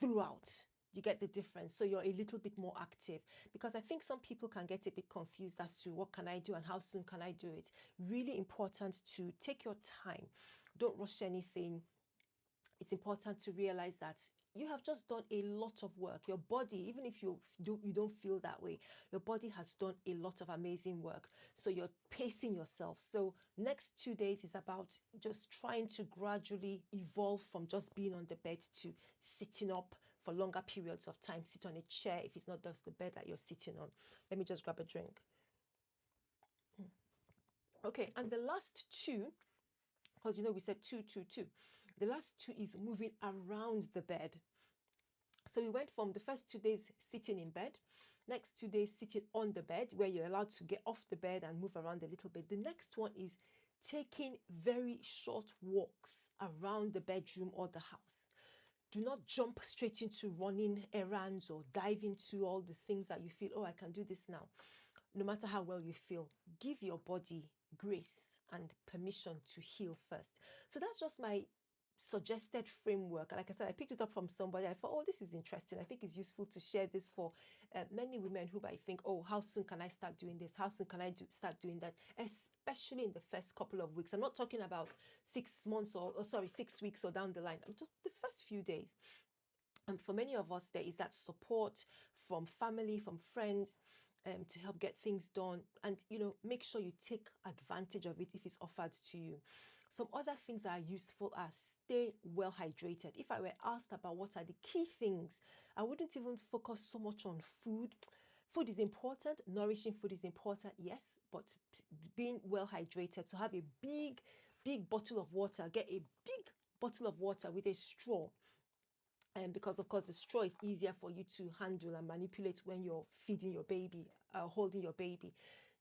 S1: throughout. You get the difference? So you're a little bit more active, because I think some people can get a bit confused as to what can I do and how soon can I do it. Really important to take your time. Don't rush anything. It's important to realize that you have just done a lot of work. Your body, even if you don't feel that way, your body has done a lot of amazing work. So you're pacing yourself. So next 2 days is about just trying to gradually evolve from just being on the bed to sitting up for longer periods of time. Sit on a chair if it's not just the bed that you're sitting on. Let me just grab a drink. Okay, and the last 2, because we said 2, 2, 2. The last 2 is moving around the bed. So we went from the first 2 days sitting in bed, next 2 days sitting on the bed, where you're allowed to get off the bed and move around a little bit. The next one is taking very short walks around the bedroom or the house. Do not jump straight into running errands or dive into all the things that you feel, oh, I can do this now. No matter how well you feel, give your body grace and permission to heal first. So that's just my suggested framework. Like I said, I picked it up from somebody. I thought, oh, this is interesting. I think it's useful to share this for many women who might think, oh, how soon can I start doing this? How soon can I start doing that? Especially in the first couple of weeks. I'm not talking about 6 months or 6 weeks or down the line. Just the first few days. And for many of us, there is that support from family, from friends, to help get things done. And, make sure you take advantage of it if it's offered to you. Some other things that are useful are stay well hydrated. If I were asked about what are the key things, I wouldn't even focus so much on food. Food is important. Nourishing food is important, yes, but being well hydrated. So have a big bottle of water. Get a big bottle of water with a straw. And because, of course, the straw is easier for you to handle and manipulate when you're feeding your baby, holding your baby.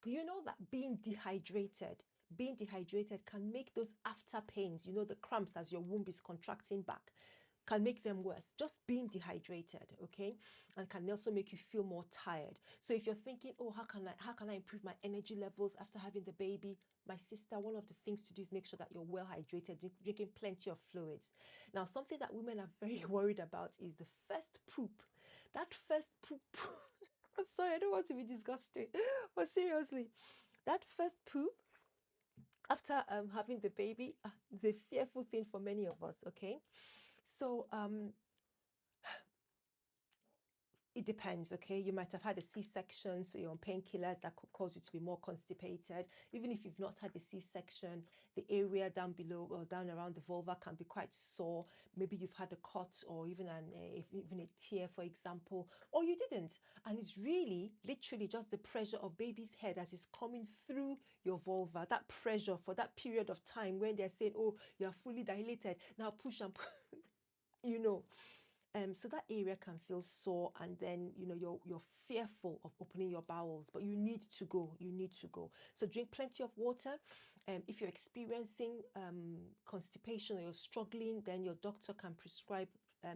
S1: Do you know that being dehydrated can make those after pains, the cramps as your womb is contracting back, can make them worse. Just being dehydrated, okay? And can also make you feel more tired. So if you're thinking, oh, how can I improve my energy levels after having the baby? My sister, one of the things to do is make sure that you're well hydrated, drinking plenty of fluids. Now, something that women are very worried about is the first poop. That first poop, I'm sorry, I don't want to be disgusting, but seriously, that first poop after having the baby is a fearful thing for many of us, okay? So it depends, okay? You might have had a C-section, so you're on painkillers that could cause you to be more constipated. Even if you've not had a C-section, the area down below or down around the vulva can be quite sore. Maybe you've had a cut or even a tear, for example, or you didn't. And it's really, literally just the pressure of baby's head as it's coming through your vulva. That pressure for that period of time when they're saying, oh, you're fully dilated, now push and push, So that area can feel sore, and then you're fearful of opening your bowels, but you need to go. So drink plenty of water. If you're experiencing constipation or you're struggling, then your doctor can prescribe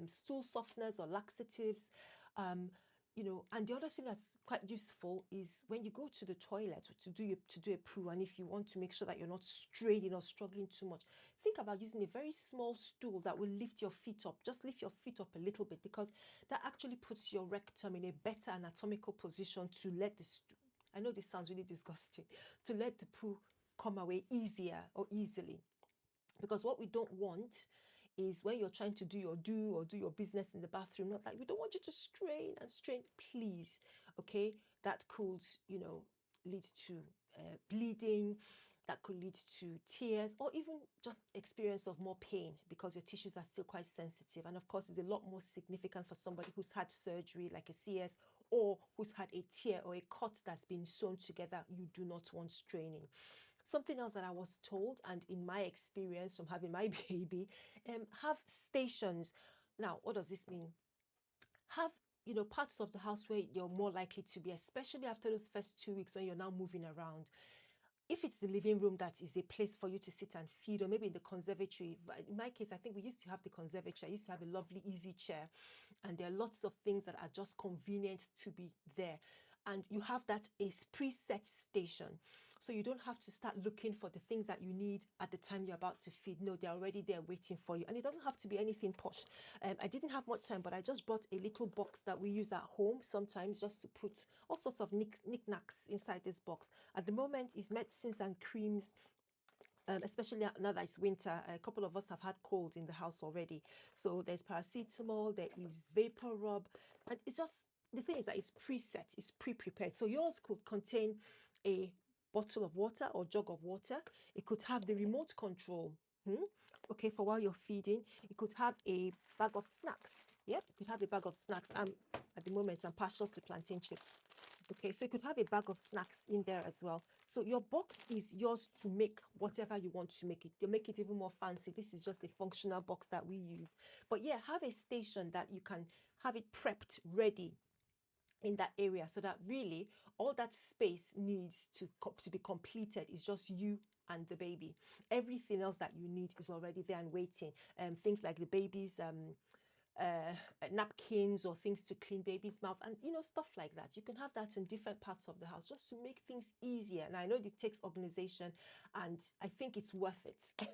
S1: stool softeners or laxatives. And the other thing that's quite useful is when you go to the toilet to do a poo, and if you want to make sure that you're not straining or struggling too much, think about using a very small stool that will lift your feet up. Just lift your feet up a little bit, because that actually puts your rectum in a better anatomical position to let I know this sounds really disgusting, to let the poo come away easier or easily. Because what we don't want is when you're trying to do your business in the bathroom, not like, we don't want you to strain and strain, please, okay? That could, lead to bleeding, that could lead to tears, or even just experience of more pain because your tissues are still quite sensitive. And of course, it's a lot more significant for somebody who's had surgery like a CS or who's had a tear or a cut that's been sewn together, you do not want straining. Something else that I was told, and in my experience from having my baby, have stations. Now, what does this mean? Have, parts of the house where you're more likely to be, especially after those first 2 weeks when you're now moving around. If it's the living room that is a place for you to sit and feed, or maybe in the conservatory. In my case, I think we used to have the conservatory. I used to have a lovely easy chair, and there are lots of things that are just convenient to be there. And you have that is preset station. So you don't have to start looking for the things that you need at the time you're about to feed. No, they're already there waiting for you. And it doesn't have to be anything posh. I didn't have much time, but I just bought a little box that we use at home sometimes, just to put all sorts of knickknacks inside this box. At the moment, is medicines and creams, especially now that it's winter. A couple of us have had colds in the house already. So there's paracetamol, there is vapor rub, and it's just, the thing is that it's preset, it's pre-prepared. So yours could contain a bottle of water or jug of water. It could have the remote control, okay, for while you're feeding. It could have a bag of snacks. Yep, it could have a bag of snacks. At the moment, I'm partial to plantain chips. Okay, so you could have a bag of snacks in there as well. So your box is yours to make whatever you want to make it. You make it even more fancy. This is just a functional box that we use. But yeah, have a station that you can have it prepped, ready in that area, so that really all that space needs to be completed is just you and the baby. Everything else that you need is already there and waiting. Things like the baby's napkins or things to clean baby's mouth, and stuff like that. You can have that in different parts of the house just to make things easier. And I know it takes organization, and I think it's worth it.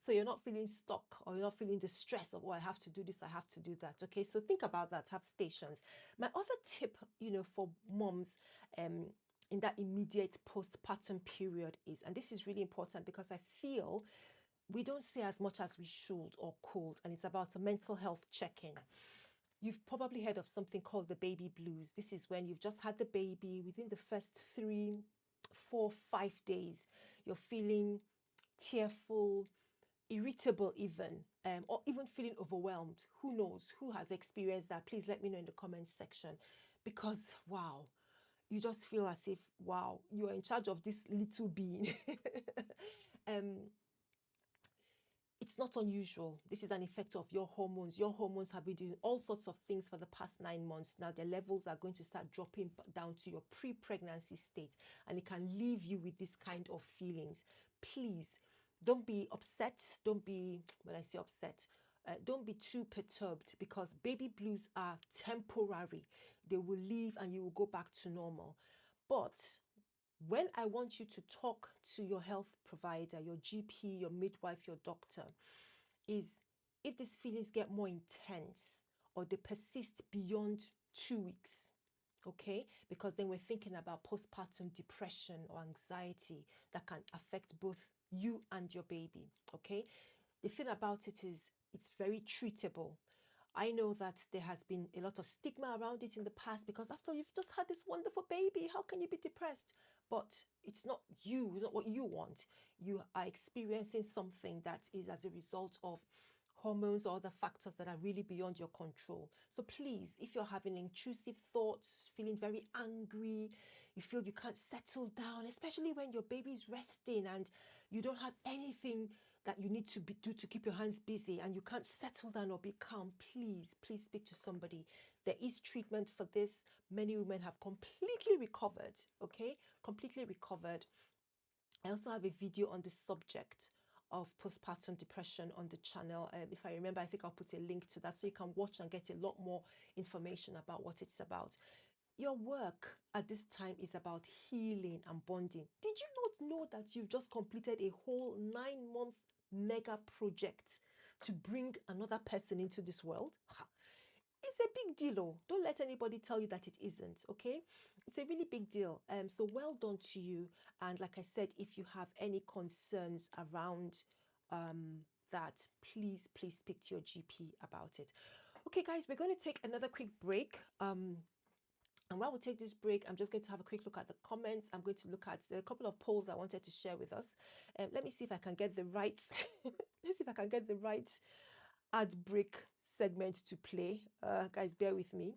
S1: So you're not feeling stuck, or you're not feeling the stress of, oh, I have to do this, I have to do that. Okay, so think about that. Have stations. My other tip, for moms, in that immediate postpartum period is, and this is really important because I feel we don't say as much as we should or could, and it's about a mental health check-in. You've probably heard of something called the baby blues. This is when you've just had the baby. Within the first 3, 4, 5 days, you're feeling tearful, irritable even, or even feeling overwhelmed. Who knows? Who has experienced that? Please let me know in the comments section. Because, wow, you just feel as if, wow, you're in charge of this little being. It's not unusual. This is an effect of your hormones. Your hormones have been doing all sorts of things for the past 9 months. Now their levels are going to start dropping down to your pre-pregnancy state, and it can leave you with this kind of feelings. Please don't be upset. Don't be, when I say upset, don't be too perturbed, because baby blues are temporary. They will leave and you will go back to normal. But when I want you to talk to your health provider, your GP, your midwife, your doctor, is if these feelings get more intense or they persist beyond 2 weeks, okay? Because then we're thinking about postpartum depression or anxiety that can affect both you and your baby, okay? The thing about it is it's very treatable. I know that there has been a lot of stigma around it in the past, because after you've just had this wonderful baby, how can you be depressed? But it's not you, it's not what you want. You are experiencing something that is as a result of hormones or other factors that are really beyond your control. So please, if you're having intrusive thoughts, feeling very angry, you feel you can't settle down, especially when your baby is resting and you don't have anything that you need to do to keep your hands busy, and you can't settle down or be calm, please speak to somebody. There is treatment for this. Many women have completely recovered, okay? Completely recovered. I also have a video on the subject of postpartum depression on the channel. If I remember, I think I'll put a link to that so you can watch and get a lot more information about what it's about. Your work at this time is about healing and bonding. Did you not know that you've just completed a whole 9-month mega project to bring another person into this world? It's a big deal. Oh, don't let anybody tell you that it isn't, okay? It's a really big deal. So well done to you. And like I said, if you have any concerns around that, please speak to your GP about it. Okay, guys, we're going to take another quick break. And while we take this break, I'm just going to have a quick look at the comments. I'm going to look at a couple of polls I wanted to share with us. Let me see if I can get the right, let's see if I can get the right ad break segment to play. Guys, bear with me.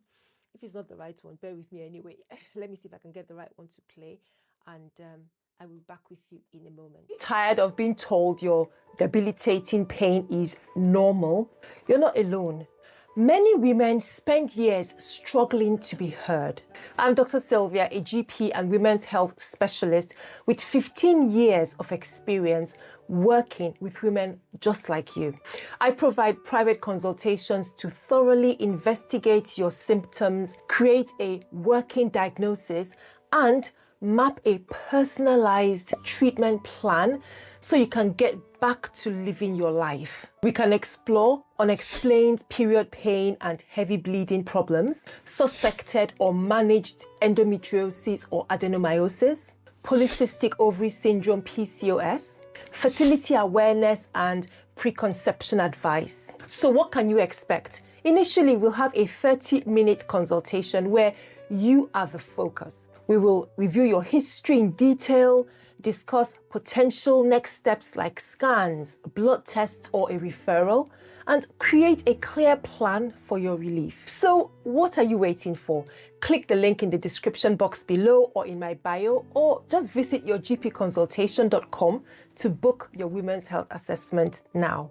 S1: If it's not the right one, bear with me anyway. Let me see if I can get the right one to play, and I will be back with you in a moment. Tired of being told your debilitating pain is normal? You're not alone. Many women spend years struggling to be heard. I'm Dr. Sylvia, a GP and women's health specialist with 15 years of experience working with women just like you. I provide private consultations to thoroughly investigate your symptoms, create a working diagnosis, and map a personalized treatment plan so you can get back to living your life. We can explore unexplained period pain and heavy bleeding problems, suspected or managed endometriosis or adenomyosis, polycystic ovary syndrome PCOS, fertility awareness and preconception advice. So what can you expect? Initially, we'll have a 30-minute consultation where you are the focus. We will review your history in detail, discuss potential next steps like scans, blood tests, or a referral, and create a clear plan for your relief. So what are you waiting for? Click the link in the description box below or in my bio, or just visit yourgpconsultation.com to book your women's health assessment now.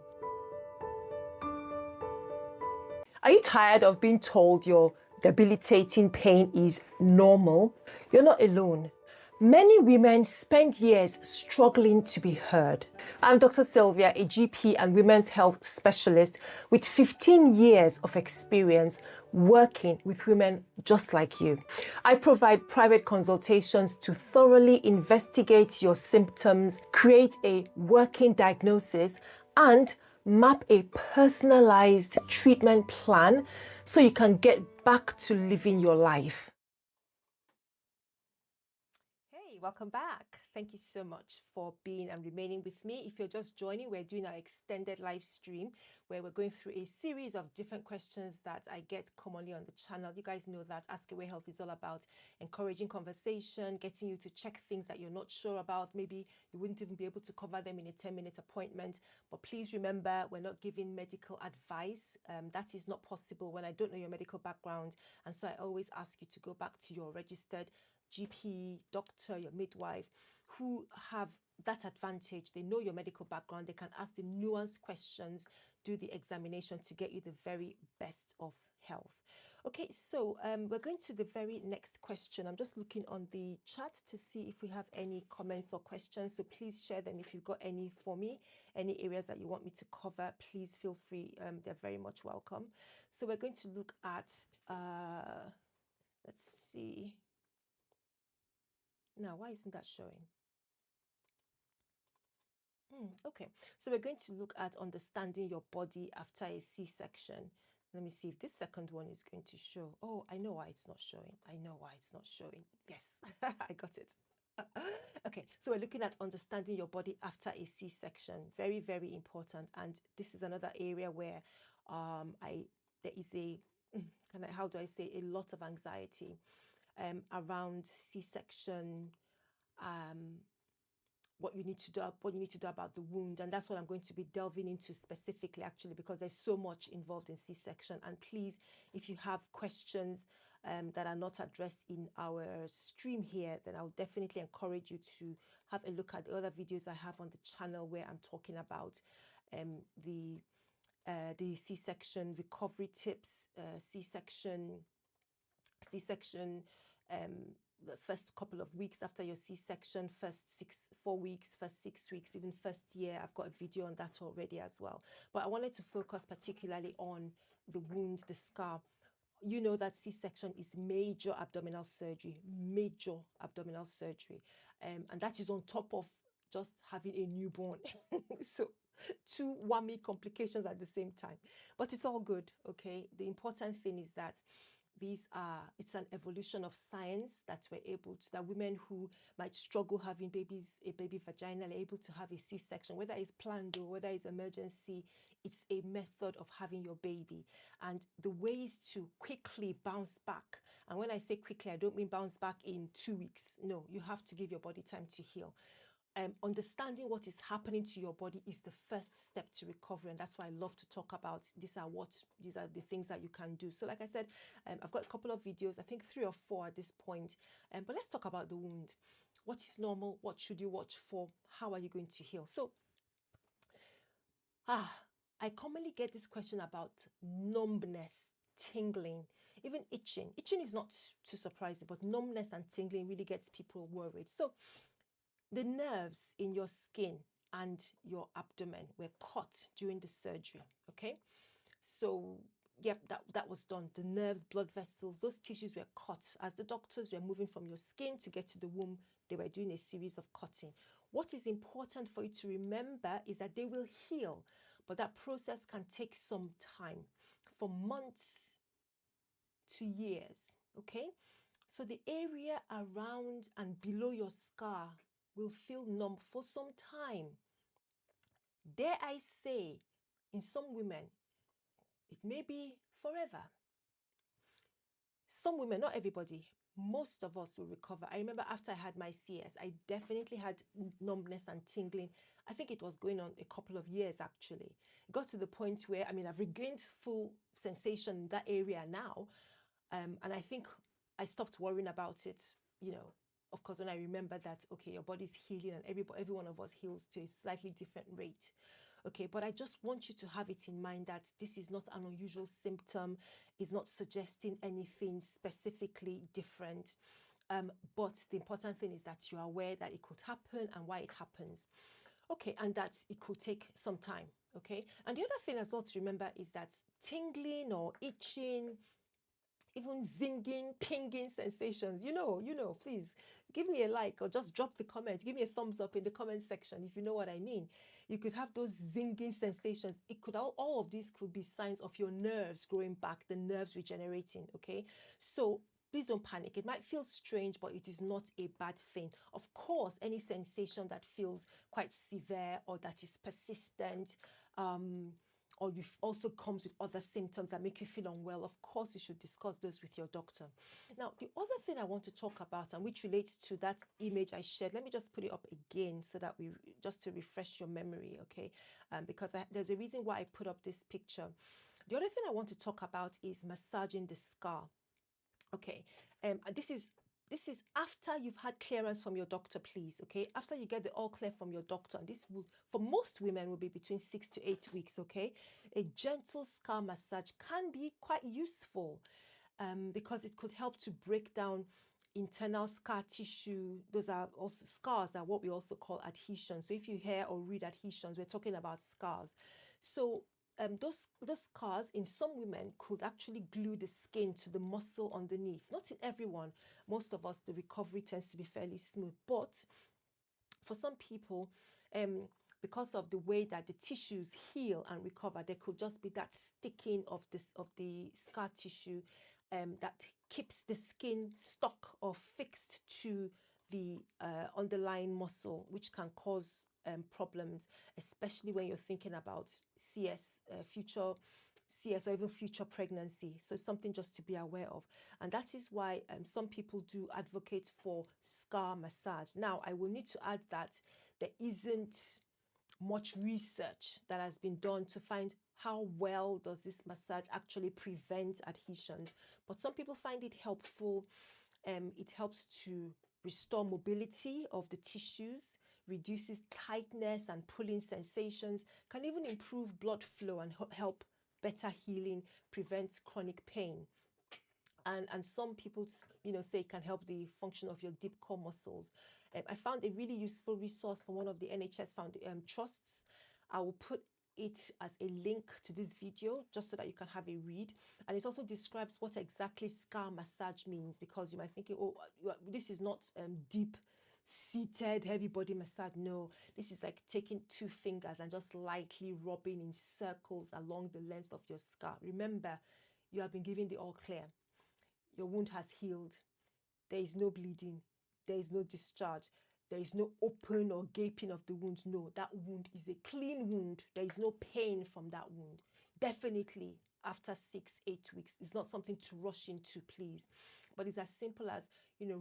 S1: Are you tired of being told your debilitating pain is normal? You're not alone. Many women spend years struggling to be heard. I'm Dr. Sylvia, a GP and women's health specialist with 15 years of experience working with women just like you. I provide private consultations to thoroughly investigate your symptoms, create a working diagnosis, and map a personalized treatment plan so you can get back to living your life. Hey, welcome back. Thank you so much for being and remaining with me. If you're just joining, we're doing our extended live stream where we're going through a series of different questions that I get commonly on the channel. You guys know that Ask Away Health is all about encouraging conversation, getting you to check things that you're not sure about. Maybe you wouldn't even be able to cover them in a 10-minute appointment. But please remember, we're not giving medical advice. That is not possible when I don't know your medical background. And so I always ask you to go back to your registered GP, doctor, your midwife, who have that advantage. They know your medical background. They can ask the nuanced questions, do the examination to get you the very best of health. Okay, so we're going to the very next question. I'm just looking on the chat to see if we have any comments or questions. So please share them if you've got any for me, any areas that you want me to cover. Please feel free. They're very much welcome. So we're going to look at, let's see. Now, why isn't that showing? Okay, so we're going to look at understanding your body after a C-section. Let me see if this second one is going to show. Oh, I know why it's not showing. I know why it's not showing. Yes, I got it. Okay, so we're looking at understanding your body after a C-section. Very, very important. And this is another area where there is how do I say, a lot of anxiety around C-section, what you need to do about the wound. And that's what I'm going to be delving into specifically, actually, because there's so much involved in C-section. And please, if you have questions that are not addressed in our stream here, then I'll definitely encourage you to have a look at the other videos I have on the channel where I'm talking about the C-section recovery tips, C-section the first couple of weeks after your C-section, first 4 weeks, first 6 weeks, even first year. I've got a video on that already as well. But I wanted to focus particularly on the wound, the scar. You know that C-section is major abdominal surgery, and that is on top of just having a newborn. So 2 whammy complications at the same time. But it's all good, okay? The important thing is that it's an evolution of science that that women who might struggle having a baby vaginally, are able to have a C-section, whether it's planned or whether it's emergency. It's a method of having your baby, and the ways to quickly bounce back. And when I say quickly, I don't mean bounce back in 2 weeks. No, you have to give your body time to heal. understanding what is happening to your body is the first step to recovery, and that's why I love to talk about these are the things that you can do. So like I said, I've got a couple of videos, I think 3 or 4 at this point, but let's talk about the wound. What is normal? What should you watch for? How are you going to heal? So I commonly get this question about numbness, tingling, even itching. Itching is not too surprising, but numbness and tingling really gets people worried. So the nerves in your skin and your abdomen were cut during the surgery, okay? So, yep, that was done. The nerves, blood vessels, those tissues were cut. As the doctors were moving from your skin to get to the womb, they were doing a series of cutting. What is important for you to remember is that they will heal, but that process can take some time, from months to years, okay? So the area around and below your scar will feel numb for some time. Dare I say, in some women, it may be forever. Some women, not everybody, most of us will recover. I remember after I had my CS, I definitely had numbness and tingling. I think it was going on a couple of years actually. It got to the point where, I mean, I've regained full sensation in that area now. And I think I stopped worrying about it, you know, of course, when I remember that, okay, your body's healing and every one of us heals to a slightly different rate. Okay, but I just want you to have it in mind that this is not an unusual symptom, is not suggesting anything specifically different. But the important thing is that you are aware that it could happen and why it happens. Okay, and that it could take some time. Okay, and the other thing as well to remember is that tingling or itching, even zinging, pinging sensations, please give me a like or just drop the comment. Give me a thumbs up in the comment section if you know what I mean. You could have those zinging sensations. It could all of these could be signs of your nerves growing back, the nerves regenerating, okay? So please don't panic. It might feel strange, but it is not a bad thing. Of course, any sensation that feels quite severe or that is persistent, or you also comes with other symptoms that make you feel unwell, of course you should discuss those with your doctor. Now, the other thing I want to talk about, and which relates to that image I shared, let me just put it up again so that just to refresh your memory, okay? Because there's a reason why I put up this picture. The other thing I want to talk about is massaging the scar. Okay, this is after you've had clearance from your doctor, please, okay? After you get the all clear from your doctor, and this will, for most women, will be between 6 to 8 weeks, okay? A gentle scar massage can be quite useful because it could help to break down internal scar tissue. Those are also scars, are what we also call adhesions. So if you hear or read adhesions, we're talking about scars. So those scars in some women could actually glue the skin to the muscle underneath. Not in everyone. Most of us, the recovery tends to be fairly smooth. But for some people, because of the way that the tissues heal and recover, there could just be that sticking of the scar tissue that keeps the skin stuck or fixed to the underlying muscle, which can cause problems, especially when you're thinking about future CS, or even future pregnancy. So it's something just to be aware of. And that is why some people do advocate for scar massage. Now, I will need to add that there isn't much research that has been done to find how well does this massage actually prevent adhesions. But some people find it helpful. It helps to restore mobility of the tissues, reduces tightness and pulling sensations, can even improve blood flow and help better healing, prevents chronic pain. And some people, say it can help the function of your deep core muscles. I found a really useful resource from one of the NHS trusts. I will put it as a link to this video just so that you can have a read. And it also describes what exactly scar massage means, because you might think, oh, this is not deep seated heavy body massage. No, this is like taking 2 fingers and just lightly rubbing in circles along the length of your scar. Remember, you have been given the all clear. Your wound has healed. There is no bleeding. There is no discharge. There is no open or gaping of the wound. No, that wound is a clean wound. There is no pain from that wound. Definitely after 6, 8 weeks. It's not something to rush into, please. But it's as simple as,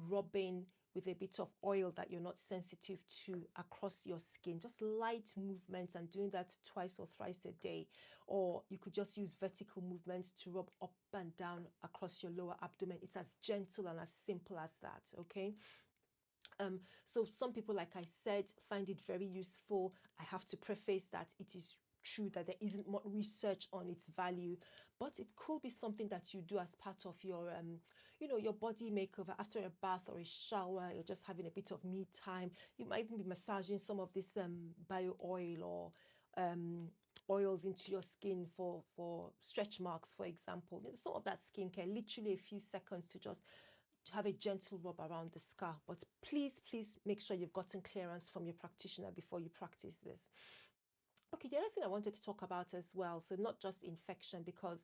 S1: rubbing with a bit of oil that you're not sensitive to across your skin. Just light movements, and doing that twice or thrice a day. Or you could just use vertical movements to rub up and down across your lower abdomen. It's as gentle and as simple as that, okay? So some people, like I said, find it very useful. I have to preface that it is true that there isn't much research on its value, but it could be something that you do as part of your your body makeover after a bath or a shower. You're just having a bit of me time. You might even be massaging some of this bio oil or oils into your skin for stretch marks, for example. Some of that skincare, literally a few seconds to just have a gentle rub around the scar. But please, please make sure you've gotten clearance from your practitioner before you practice this. Okay, the other thing I wanted to talk about as well, so not just infection, because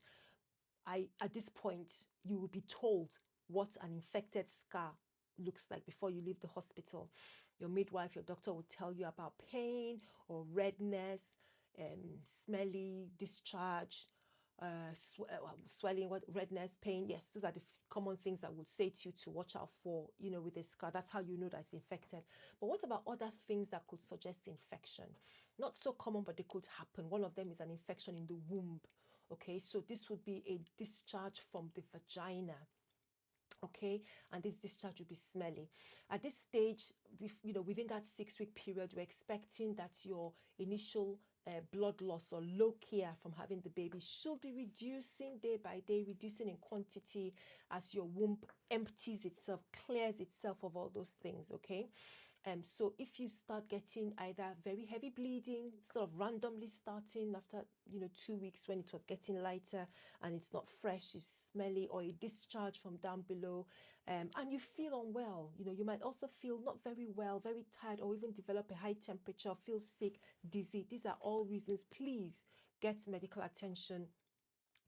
S1: at this point, you will be told what an infected scar looks like before you leave the hospital. Your midwife, your doctor will tell you about pain or redness, smelly, discharge, swelling, redness, pain. Yes, those are the common things I would say to you to watch out for, with a scar. That's how you know that it's infected. But what about other things that could suggest infection? Not so common, but they could happen. One of them is an infection in the womb. Okay, so this would be a discharge from the vagina. Okay, and this discharge will be smelly. At this stage, within that 6-week period, we're expecting that your initial blood loss or lochia from having the baby should be reducing day by day, reducing in quantity as your womb empties itself, clears itself of all those things. Okay, so if you start getting either very heavy bleeding, sort of randomly starting after 2 weeks when it was getting lighter and it's not fresh, it's smelly, or a discharge from down below, and you feel unwell, you might also feel not very well, very tired, or even develop a high temperature, feel sick, dizzy. These are all reasons. Please get medical attention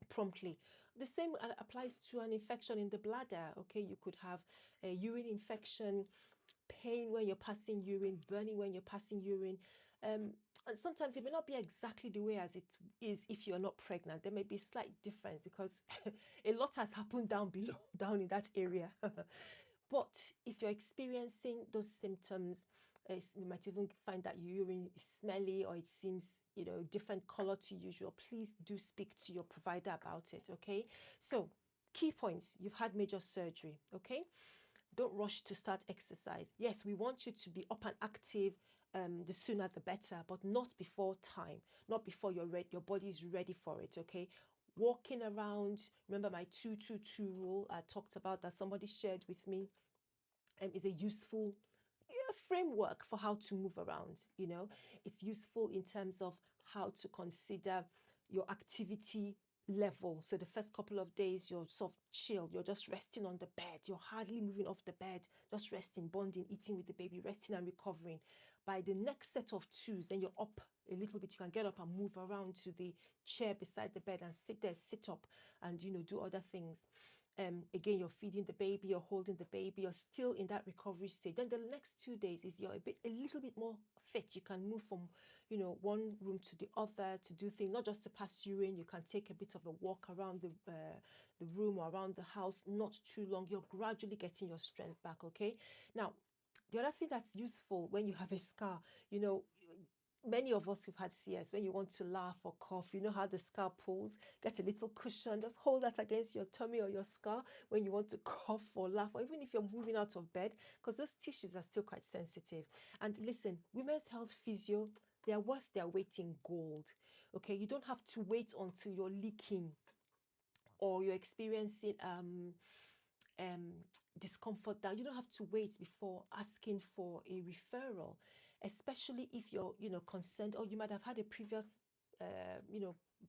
S1: promptly. The same applies to an infection in the bladder. Okay, you could have a urine infection, pain when you're passing urine, burning when you're passing urine. And sometimes it may not be exactly the way as it is if you're not pregnant. There may be a slight difference because a lot has happened down below, down in that area. But if you're experiencing those symptoms, you might even find that your urine is smelly or it seems, different color to usual. Please do speak to your provider about it, okay? So, key points: you've had major surgery, okay? Don't rush to start exercise. Yes, we want you to be up and active, the sooner the better, but not before time, not before your body is ready for it, okay? Walking around, remember my 2-2-2 rule I talked about that somebody shared with me, is a useful framework for how to move around. It's useful in terms of how to consider your activity level. So the first couple of days you're sort of chill, you're just resting on the bed, you're hardly moving off the bed, just resting, bonding, eating with the baby, resting and recovering. By the next set of 2s, then you're up a little bit, you can get up and move around to the chair beside the bed and sit there, sit up and do other things. Again, you're feeding the baby, you're holding the baby, you're still in that recovery state. Then the next 2 days is you're a little bit more fit. You can move from, one room to the other to do things, not just to pass urine. You can take a bit of a walk around the room or around the house, not too long. You're gradually getting your strength back, okay? Now, the other thing that's useful when you have a scar, many of us who've had CS, when you want to laugh or cough, you know how the scar pulls. Get a little cushion, just hold that against your tummy or your scar when you want to cough or laugh, or even if you're moving out of bed, because those tissues are still quite sensitive. And listen, women's health physio, they are worth their weight in gold. Okay, you don't have to wait until you're leaking or you're experiencing discomfort down. You don't have to wait before asking for a referral, especially if you're concerned, or you might have had a previous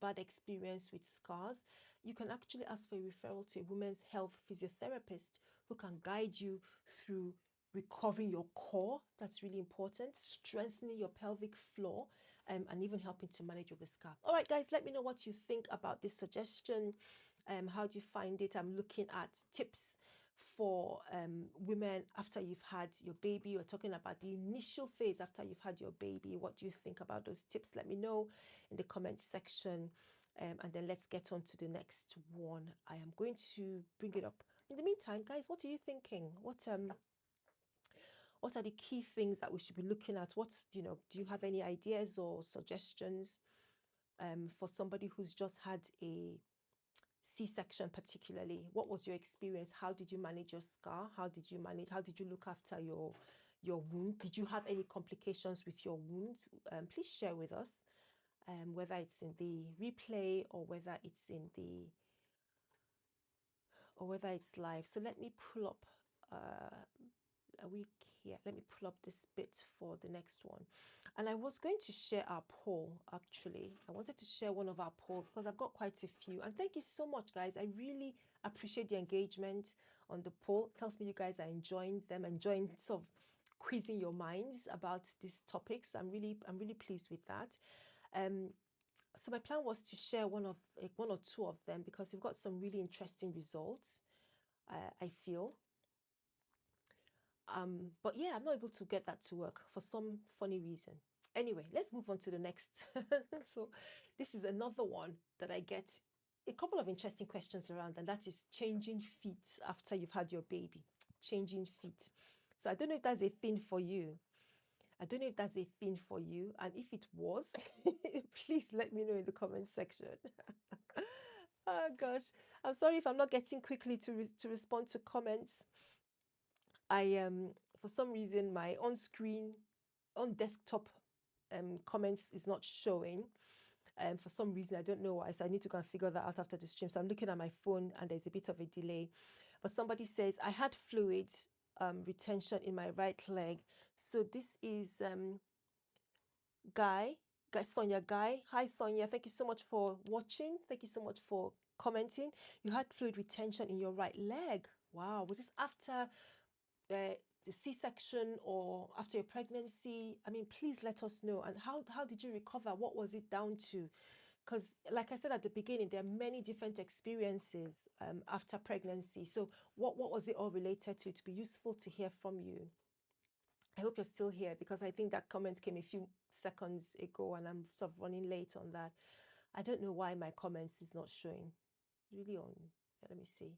S1: bad experience with scars. You can actually ask for a referral to a women's health physiotherapist who can guide you through recovering your core. That's really important. Strengthening your pelvic floor, and even helping to manage with the scar. All right, guys, let me know what you think about this suggestion. How do you find it? I'm looking at tips for women after you've had your baby. We're talking about the initial phase after you've had your baby. What do you think about those tips? Let me know in the comment section. And then let's get on to the next one. I am going to bring it up. In the meantime, guys, what are you thinking? What are the key things that we should be looking at? Do you have any ideas or suggestions for somebody who's just had a C-section particularly? What was your experience? How did you manage your scar? How did you look after your wound? Did you have any complications with your wound? Please share with us, whether it's in the replay or whether it's live. So let me pull up a week here. Let me pull up this bit for the next one. And I was going to share our poll, actually. I wanted to share one of our polls because I've got quite a few. And thank you so much, guys. I really appreciate the engagement on the poll. It tells me you guys are enjoying them, enjoying sort of quizzing your minds about these topics. I'm really pleased with that. So my plan was to share one or two of them because we've got some really interesting results, I feel. But yeah, I'm not able to get that to work for some funny reason. Anyway, let's move on to the next. So this is another one that I get a couple of interesting questions around, and that is changing feet after you've had your baby. Changing feet. So I don't know if that's a thing for you. And if it was, please let me know in the comment section. Oh gosh, I'm sorry if I'm not getting quickly to respond to comments. I for some reason my on desktop comments is not showing. For some reason, I don't know why. So I need to go and figure that out after the stream. So I'm looking at my phone and there's a bit of a delay. But somebody says, I had fluid retention in my right leg. So this is Sonia Guy. Hi, Sonia. Thank you so much for watching. Thank you so much for commenting. You had fluid retention in your right leg. Wow. Was this after the C-section or after your pregnancy? I mean, please let us know. And how did you recover? What was it down to? Because like I said at the beginning, there are many different experiences after pregnancy. So what was it all related to? It'd be useful to hear from you. I hope you're still here because I think that comment came a few seconds ago and I'm sort of running late on that. I don't know why my comments is not showing. Really on, let me see.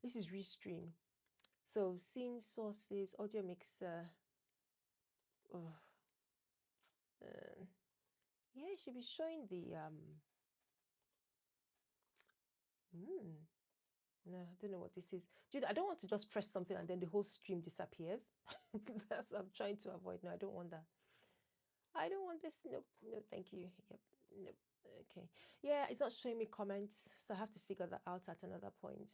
S1: This is Restream. So scene sources, audio mixer. Yeah, it should be showing the no, I don't know what this is. Dude, I don't want to just press something and then the whole stream disappears. That's what I'm trying to avoid. No, I don't want that. I don't want this. Nope, no, thank you. Yep, nope. Okay. Yeah, it's not showing me comments, so I have to figure that out at another point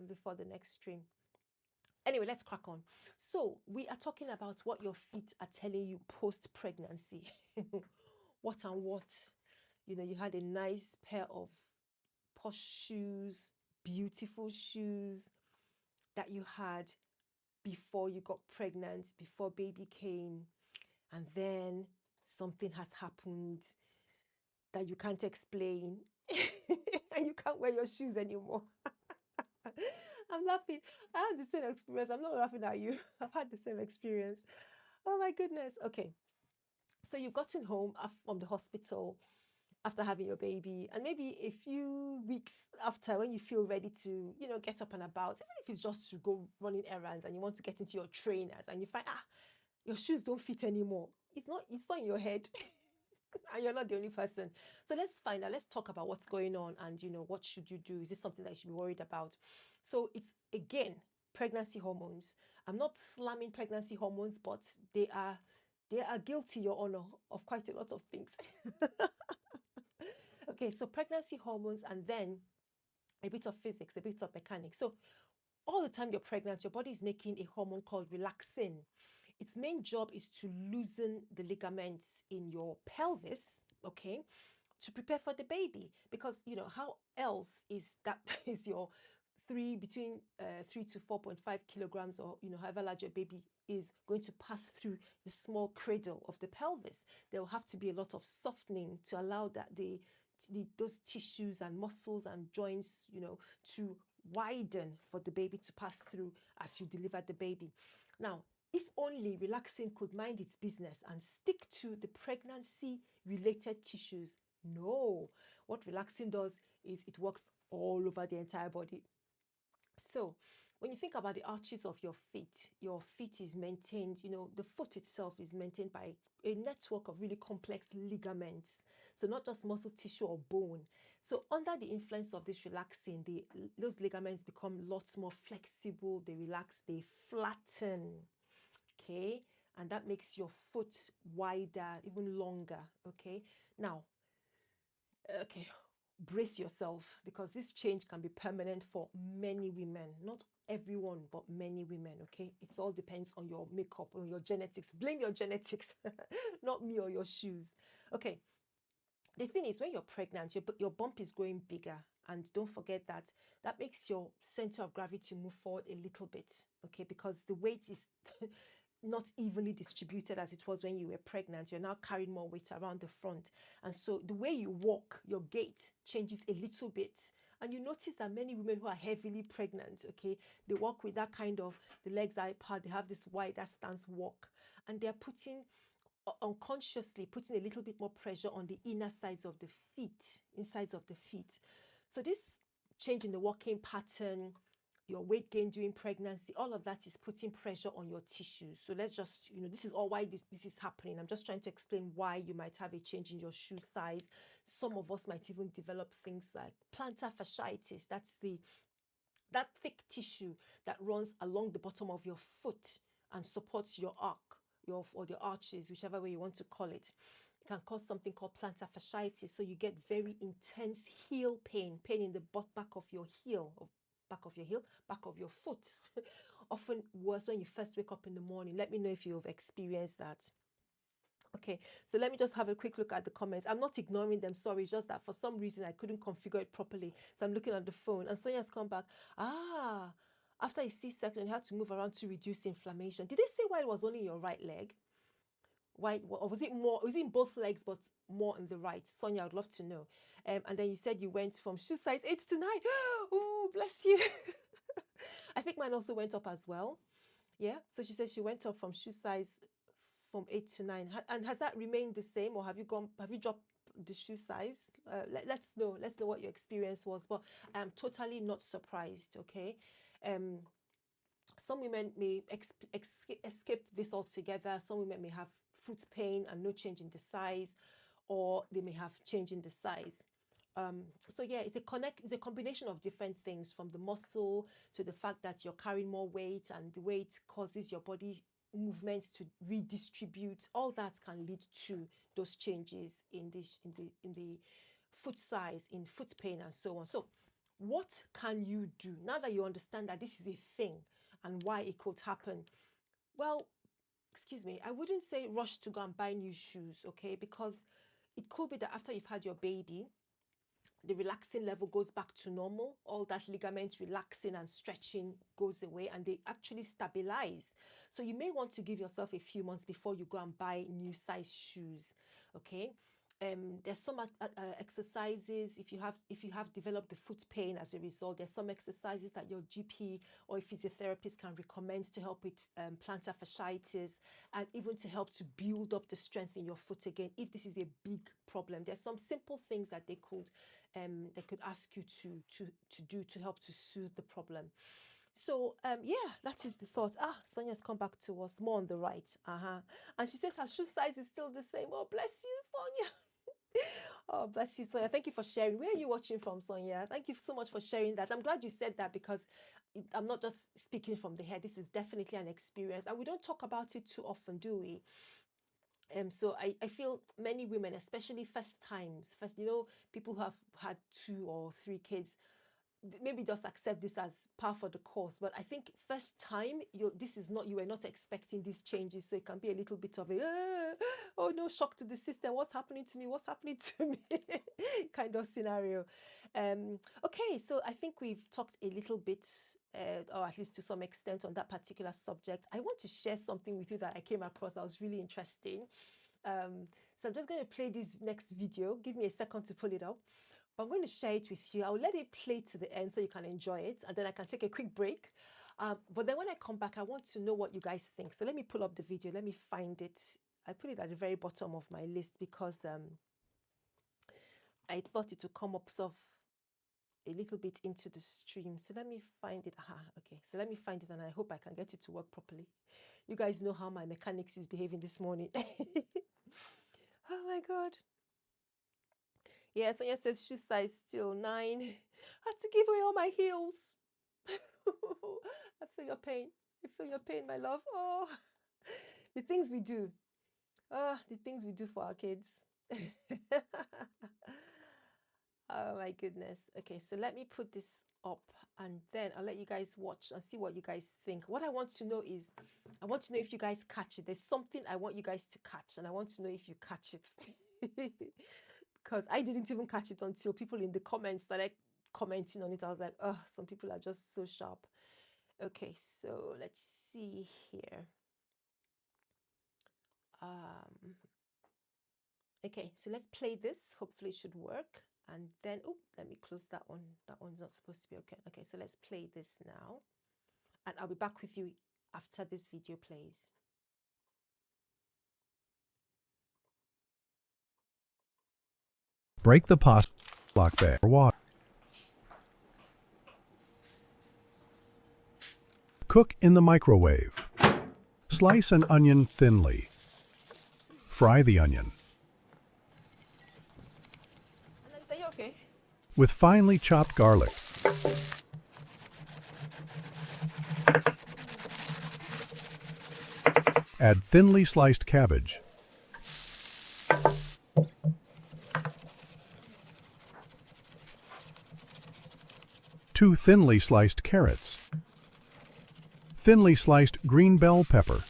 S1: before the next stream. Anyway, let's crack on. So we are talking about what your feet are telling you post-pregnancy. What and what? You had a nice pair of posh shoes, beautiful shoes that you had before you got pregnant, before baby came, and then something has happened that you can't explain and you can't wear your shoes anymore. I'm laughing. I had the same experience. I'm not laughing at you. I've had the same experience. Oh my goodness. Okay. So you've gotten home from the hospital after having your baby, and maybe a few weeks after, when you feel ready to, get up and about, even if it's just to go running errands and you want to get into your trainers and you find, your shoes don't fit anymore. It's not in your head. And you're not the only person. So let's talk about what's going on and what should you do? Is this something that you should be worried about? So it's, again, pregnancy hormones. I'm not slamming pregnancy hormones, but they are guilty, Your Honor, of quite a lot of things. Okay, so pregnancy hormones and then a bit of physics, a bit of mechanics. So all the time you're pregnant, your body is making a hormone called relaxin. Its main job is to loosen the ligaments in your pelvis, okay, to prepare for the baby. Because, how else is your between 3 to 4.5 kilograms, or, however large your baby is, going to pass through the small cradle of the pelvis? There will have to be a lot of softening to allow that those tissues and muscles and joints, to widen for the baby to pass through as you deliver the baby. Now, if only relaxin could mind its business and stick to the pregnancy-related tissues. No, what relaxin does is it works all over the entire body. So when you think about the arches of your feet is maintained, the foot itself is maintained by a network of really complex ligaments. So not just muscle tissue or bone. So under the influence of this relaxing, those ligaments become lots more flexible, they relax, they flatten, okay? And that makes your foot wider, even longer, okay? Now, okay, brace yourself, because this change can be permanent for many women. Not everyone, but many women, okay? It all depends on your makeup, on your genetics. Blame your genetics, not me or your shoes. Okay, the thing is, when you're pregnant, your bump is growing bigger. And don't forget that that makes your center of gravity move forward a little bit, okay? Because the weight is not evenly distributed as it was when you were pregnant. You're now carrying more weight around the front. And so the way you walk, your gait changes a little bit. And you notice that many women who are heavily pregnant, okay, they walk with that kind of, the legs are apart, they have this wider stance walk. And they're unconsciously putting a little bit more pressure on the inner sides of the feet, insides of the feet. So this change in the walking pattern, your weight gain during pregnancy, all of that is putting pressure on your tissues. So let's just, this is all why this is happening. I'm just trying to explain why you might have a change in your shoe size. Some of us might even develop things like plantar fasciitis. That's that thick tissue that runs along the bottom of your foot and supports your arc, or the arches, whichever way you want to call it. It can cause something called plantar fasciitis. So you get very intense heel pain in the back of your heel, back of your foot. Often worse when you first wake up in the morning. Let me know if you've experienced that. Okay, so let me just have a quick look at the comments. I'm not ignoring them, sorry, it's just that for some reason I couldn't configure it properly. So I'm looking at the phone, and Sonia's come back. After a C-section, you had to move around to reduce inflammation. Did they say why it was only your right leg? Why, or was it in both legs, but more in the right? Sonia, I'd love to know. And then you said you went from shoe size 8 to 9. Oh, bless you. I think mine also went up as well. Yeah, so she said she went up from shoe size from 8 to 9. And has that remained the same, or have you dropped the shoe size? Let's know what your experience was. But I'm totally not surprised, okay? Some women may escape this altogether. Some women may have foot pain and no change in the size, or they may have change in the size. So yeah, it's a combination of different things, from the muscle to the fact that you're carrying more weight, and the weight causes your body movements to redistribute. All that can lead to those changes in the foot size, in foot pain, and so on. So what can you do now that you understand that this is a thing and why it could happen? Well, excuse me, I wouldn't say rush to go and buy new shoes, okay? Because it could be that after you've had your baby, the relaxing level goes back to normal. All that ligament relaxing and stretching goes away, and they actually stabilize. So you may want to give yourself a few months before you go and buy new size shoes, okay? There's some exercises, if you have developed the foot pain as a result, there's some exercises that your GP or a physiotherapist can recommend to help with plantar fasciitis, and even to help to build up the strength in your foot again if this is a big problem. There's some simple things that they could ask you to do to help to soothe the problem. So yeah, that is the thought. Sonia's come back to us, more on the right. And she says her shoe size is still the same. Oh, bless you, Sonia. Oh, bless you, Sonia. Thank you for sharing. Where are you watching from, Sonia? Thank you so much for sharing that. I'm glad you said that, because I'm not just speaking from the head. This is definitely an experience, and we don't talk about it too often, do we? So I feel many women, especially first, people who have had 2 or 3 kids, maybe just accept this as par for the course. But I think first time, you were not expecting these changes, so it can be a little bit of a oh no, shock to the system, what's happening to me kind of scenario. Okay, so I think we've talked a little bit, or at least to some extent, on that particular subject. I want to share something with you that I came across that was really interesting. So I'm just going to play this next video. Give me a second to pull it up. I'm going to share it with you. I'll let it play to the end so you can enjoy it, and then I can take a quick break. But then when I come back, I want to know what you guys think. So let me pull up the video. Let me find it. I put it at the very bottom of my list because I thought it would come up a little bit into the stream. So let me find it. Aha, okay. So let me find it, and I hope I can get it to work properly. You guys know how my mechanics is behaving this morning. Oh my God. Yeah, Sonia says shoe size still 9. I had to give away all my heels. I feel your pain. I feel your pain, my love. Oh, the things we do. The things we do for our kids. Oh my goodness. Okay, so let me put this up and then I'll let you guys watch and see what you guys think. What I want to know is, I want to know if you guys catch it. There's something I want you guys to catch, and I want to know if you catch it. Because I didn't even catch it until people in the comments started commenting on it. I was like, oh, some people are just so sharp. Okay, so let's see here. Okay, so let's play this. Hopefully it should work. And then, oh, let me close that one. That one's not supposed to be okay. Okay, so let's play this now. And I'll be back with you after this video plays.
S2: Break the pasta block bag or water. Cook in the microwave. Slice an onion thinly. Fry the onion.
S1: And then say, okay.
S2: With finely chopped garlic. Add thinly sliced cabbage. Two thinly sliced carrots. Thinly sliced green bell pepper.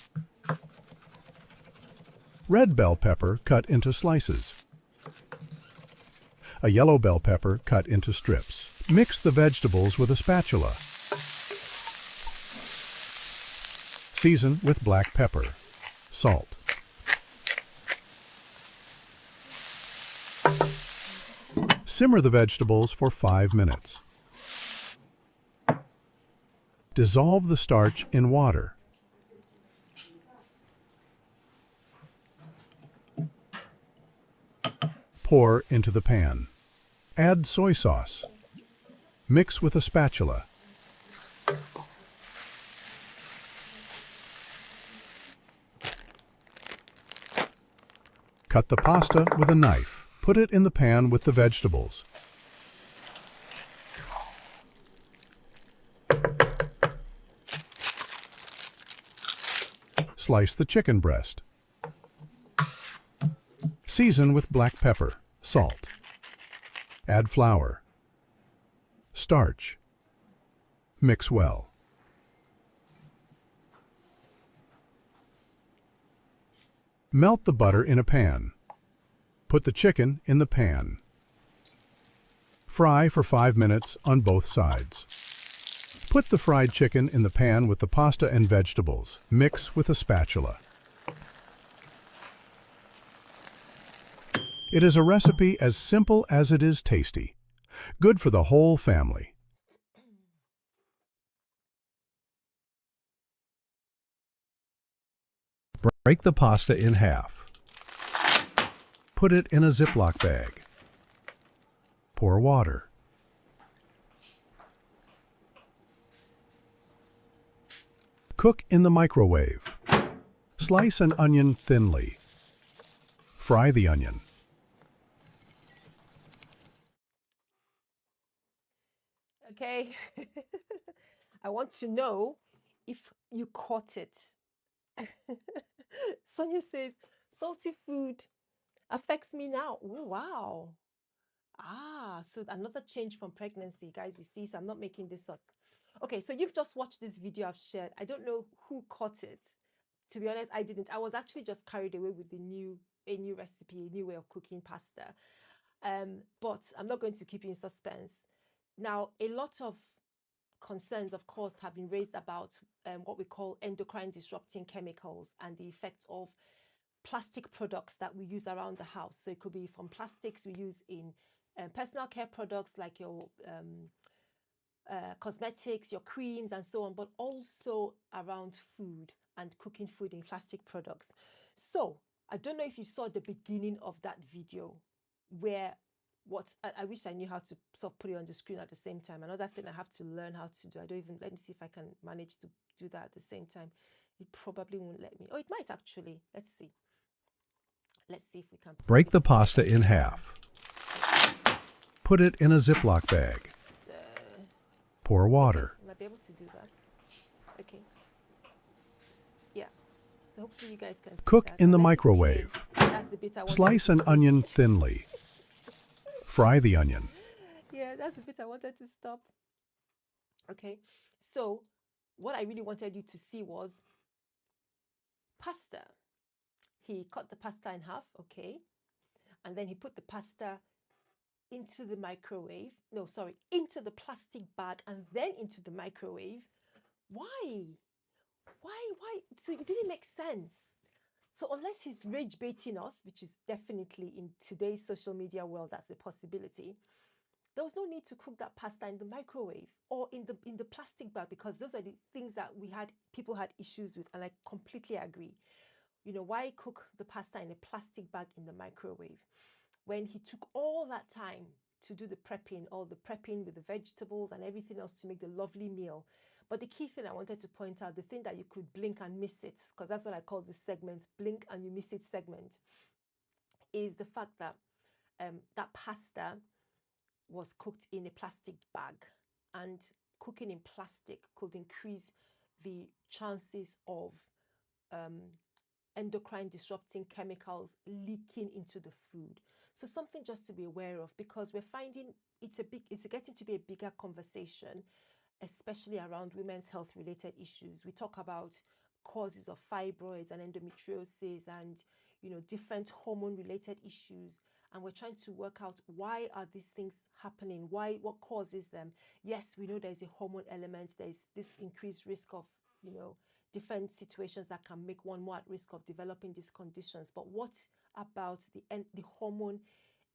S2: Red bell pepper cut into slices. A yellow bell pepper cut into strips. Mix the vegetables with a spatula. Season with black pepper, salt. Simmer the vegetables for 5 minutes. Dissolve the starch in water. Pour into the pan. Add soy sauce. Mix with a spatula. Cut the pasta with a knife. Put it in the pan with the vegetables. Slice the chicken breast. Season with black pepper, salt. Add flour. Starch. Mix well. Melt the butter in a pan. Put the chicken in the pan. Fry for 5 minutes on both sides. Put the fried chicken in the pan with the pasta and vegetables. Mix with a spatula. It is a recipe as simple as it is tasty. Good for the whole family. Break the pasta in half. Put it in a Ziploc bag. Pour water. Cook in the microwave. Slice an onion thinly. Fry the onion.
S1: Okay. I want to know if you caught it. Sonia says, salty food affects me now. Oh, wow. So another change from pregnancy, guys, you see, so I'm not making this up. Okay, so you've just watched this video I've shared. I don't know who caught it. To be honest, I didn't. I was actually just carried away with a new recipe, a new way of cooking pasta. But I'm not going to keep you in suspense. Now, a lot of concerns, of course, have been raised about what we call endocrine disrupting chemicals and the effect of plastic products that we use around the house. So it could be from plastics we use in personal care products like your cosmetics, your creams, and so on, but also around food and cooking food in plastic products. So I don't know if you saw the beginning of that video where I wish I knew how to sort of put it on the screen at the same time. Another thing I have to learn how to do. I don't even, let me see if I can manage to do that at the same time. It probably won't let me. Oh, it might actually. Let's see. Let's see if we can
S2: Break the pasta in half. Put it in a Ziploc bag. Pour water.
S1: Will I be able to do that? Okay. Yeah. So hopefully you guys can see
S2: Cook
S1: that.
S2: in the
S1: I'd like to play.
S2: microwave.
S1: That's the bit I wanted
S2: Slice
S1: to
S2: an
S1: stop.
S2: onion thinly. Fry the onion.
S1: Yeah, that's the bit I wanted to stop. Okay. So what I really wanted you to see was pasta. He cut the pasta in half, okay? And then he put the pasta into the microwave. No, sorry, into the plastic bag and then into the microwave. Why? Why? So it didn't make sense. So unless he's rage baiting us, which is definitely in today's social media world, that's a possibility. There was no need to cook that pasta in the microwave or in the plastic bag, because those are the things that people had issues with, and I completely agree. You know, why cook the pasta in a plastic bag in the microwave when he took all that time to do the prepping, all the prepping with the vegetables and everything else to make the lovely meal? But the key thing I wanted to point out, the thing that you could blink and miss it, because that's what I call this segment, blink and you miss it segment, is the fact that that pasta was cooked in a plastic bag, and cooking in plastic could increase the chances of endocrine disrupting chemicals leaking into the food. So something just to be aware of, because we're finding it's getting to be a bigger conversation, especially around women's health related issues. We talk about causes of fibroids and endometriosis and, you know, different hormone related issues, and we're trying to work out why are these things happening, what causes them. Yes, we know there's a hormone element, there's this increased risk of, you know, different situations that can make one more at risk of developing these conditions. But what about the hormone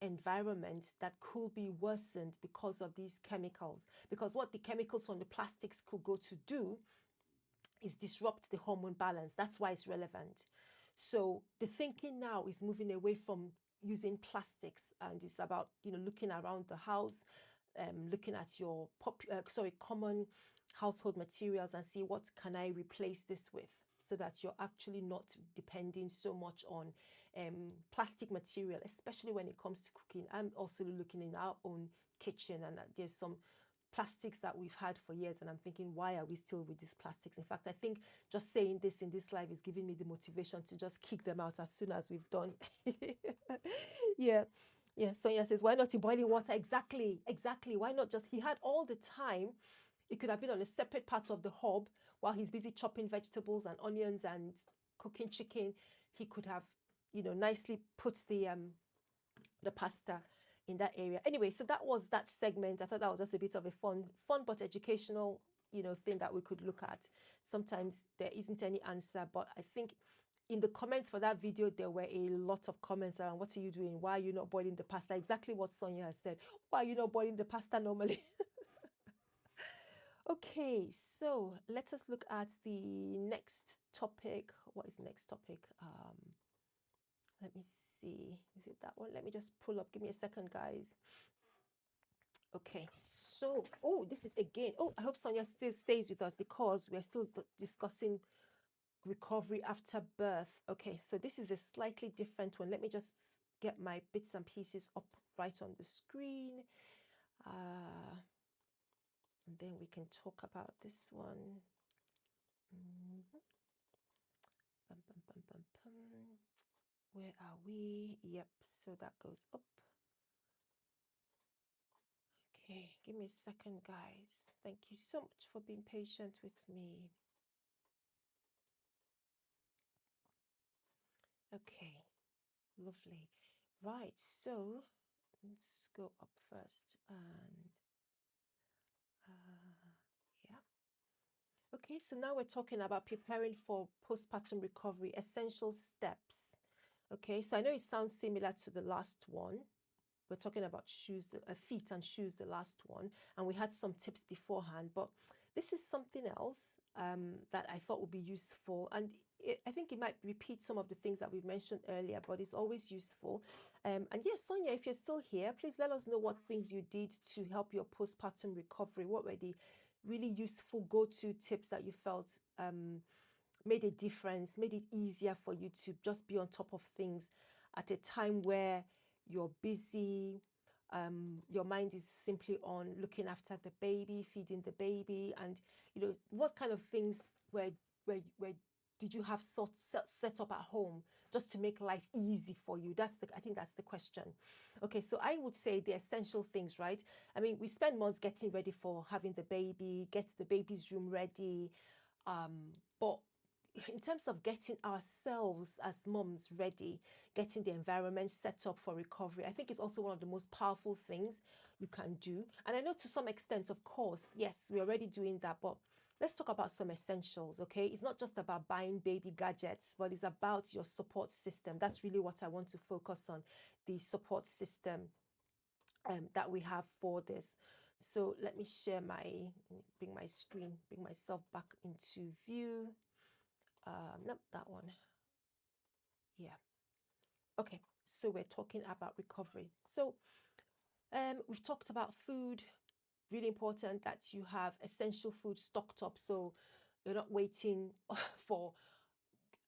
S1: environment that could be worsened because of these chemicals? Because what the chemicals from the plastics could go to do is disrupt the hormone balance. That's why it's relevant. So the thinking now is moving away from using plastics, and it's about, you know, looking around the house, looking at your common household materials and see what can I replace this with, so that you're actually not depending so much on plastic material, especially when it comes to cooking. I'm also looking in our own kitchen, and there's some plastics that we've had for years, and I'm thinking, why are we still with these plastics? In fact, I think just saying this in this live is giving me the motivation to just kick them out as soon as we've done. Yeah. Sonia says, why not in boiling water? Exactly. Why not just, he had all the time. It could have been on a separate part of the hob while he's busy chopping vegetables and onions and cooking chicken. He could have, you know, nicely put the pasta in that area. Anyway, so that was that segment. I thought that was just a bit of a fun but educational, you know, thing that we could look at. Sometimes there isn't any answer, but I think in the comments for that video, there were a lot of comments around, what are you doing? Why are you not boiling the pasta? Exactly what Sonia has said. Why are you not boiling the pasta normally? Okay, so let us look at the next topic. What is the next topic? Let me see. Is it that one? Let me just pull up. Give me a second, guys. Okay, so, this is again. I hope Sonia still stays with us, because we're still discussing recovery after birth. Okay, so this is a slightly different one. Let me just get my bits and pieces up right on the screen. And then we can talk about this one. Bum, bum, bum, bum, bum. Where are we? Yep, so that goes up. Okay, give me a second, guys. Thank you so much for being patient with me. Okay, lovely. Right, so let's go up first, and yeah. Okay, so now we're talking about preparing for postpartum recovery, essential steps. Okay, so I know it sounds similar to the last one. We're talking about shoes, feet and shoes, the last one, and we had some tips beforehand, but this is something else. that I thought would be useful. And I think it might repeat some of the things that we mentioned earlier, but it's always useful. And yes, Sonia, if you're still here, please let us know what things you did to help your postpartum recovery. What were the really useful go-to tips that you felt made a difference, made it easier for you to just be on top of things at a time where you're busy, your mind is simply on looking after the baby, feeding the baby, and what kind of things where did you have set up at home just to make life easy for you? I think that's the question. Okay, so I would say the essential things, right? I mean, we spend months getting ready for having the baby, get the baby's room ready, but in terms of getting ourselves as moms ready, getting the environment set up for recovery, I think it's also one of the most powerful things you can do. And I know to some extent, of course, yes, we're already doing that, but let's talk about some essentials, okay? It's not just about buying baby gadgets, but it's about your support system. That's really what I want to focus on, the support system that we have for this. So let me bring my screen, bring myself back into view. Nope, that one. Yeah. Okay. So we're talking about recovery. So we've talked about food. Really important that you have essential food stocked up, so you're not waiting for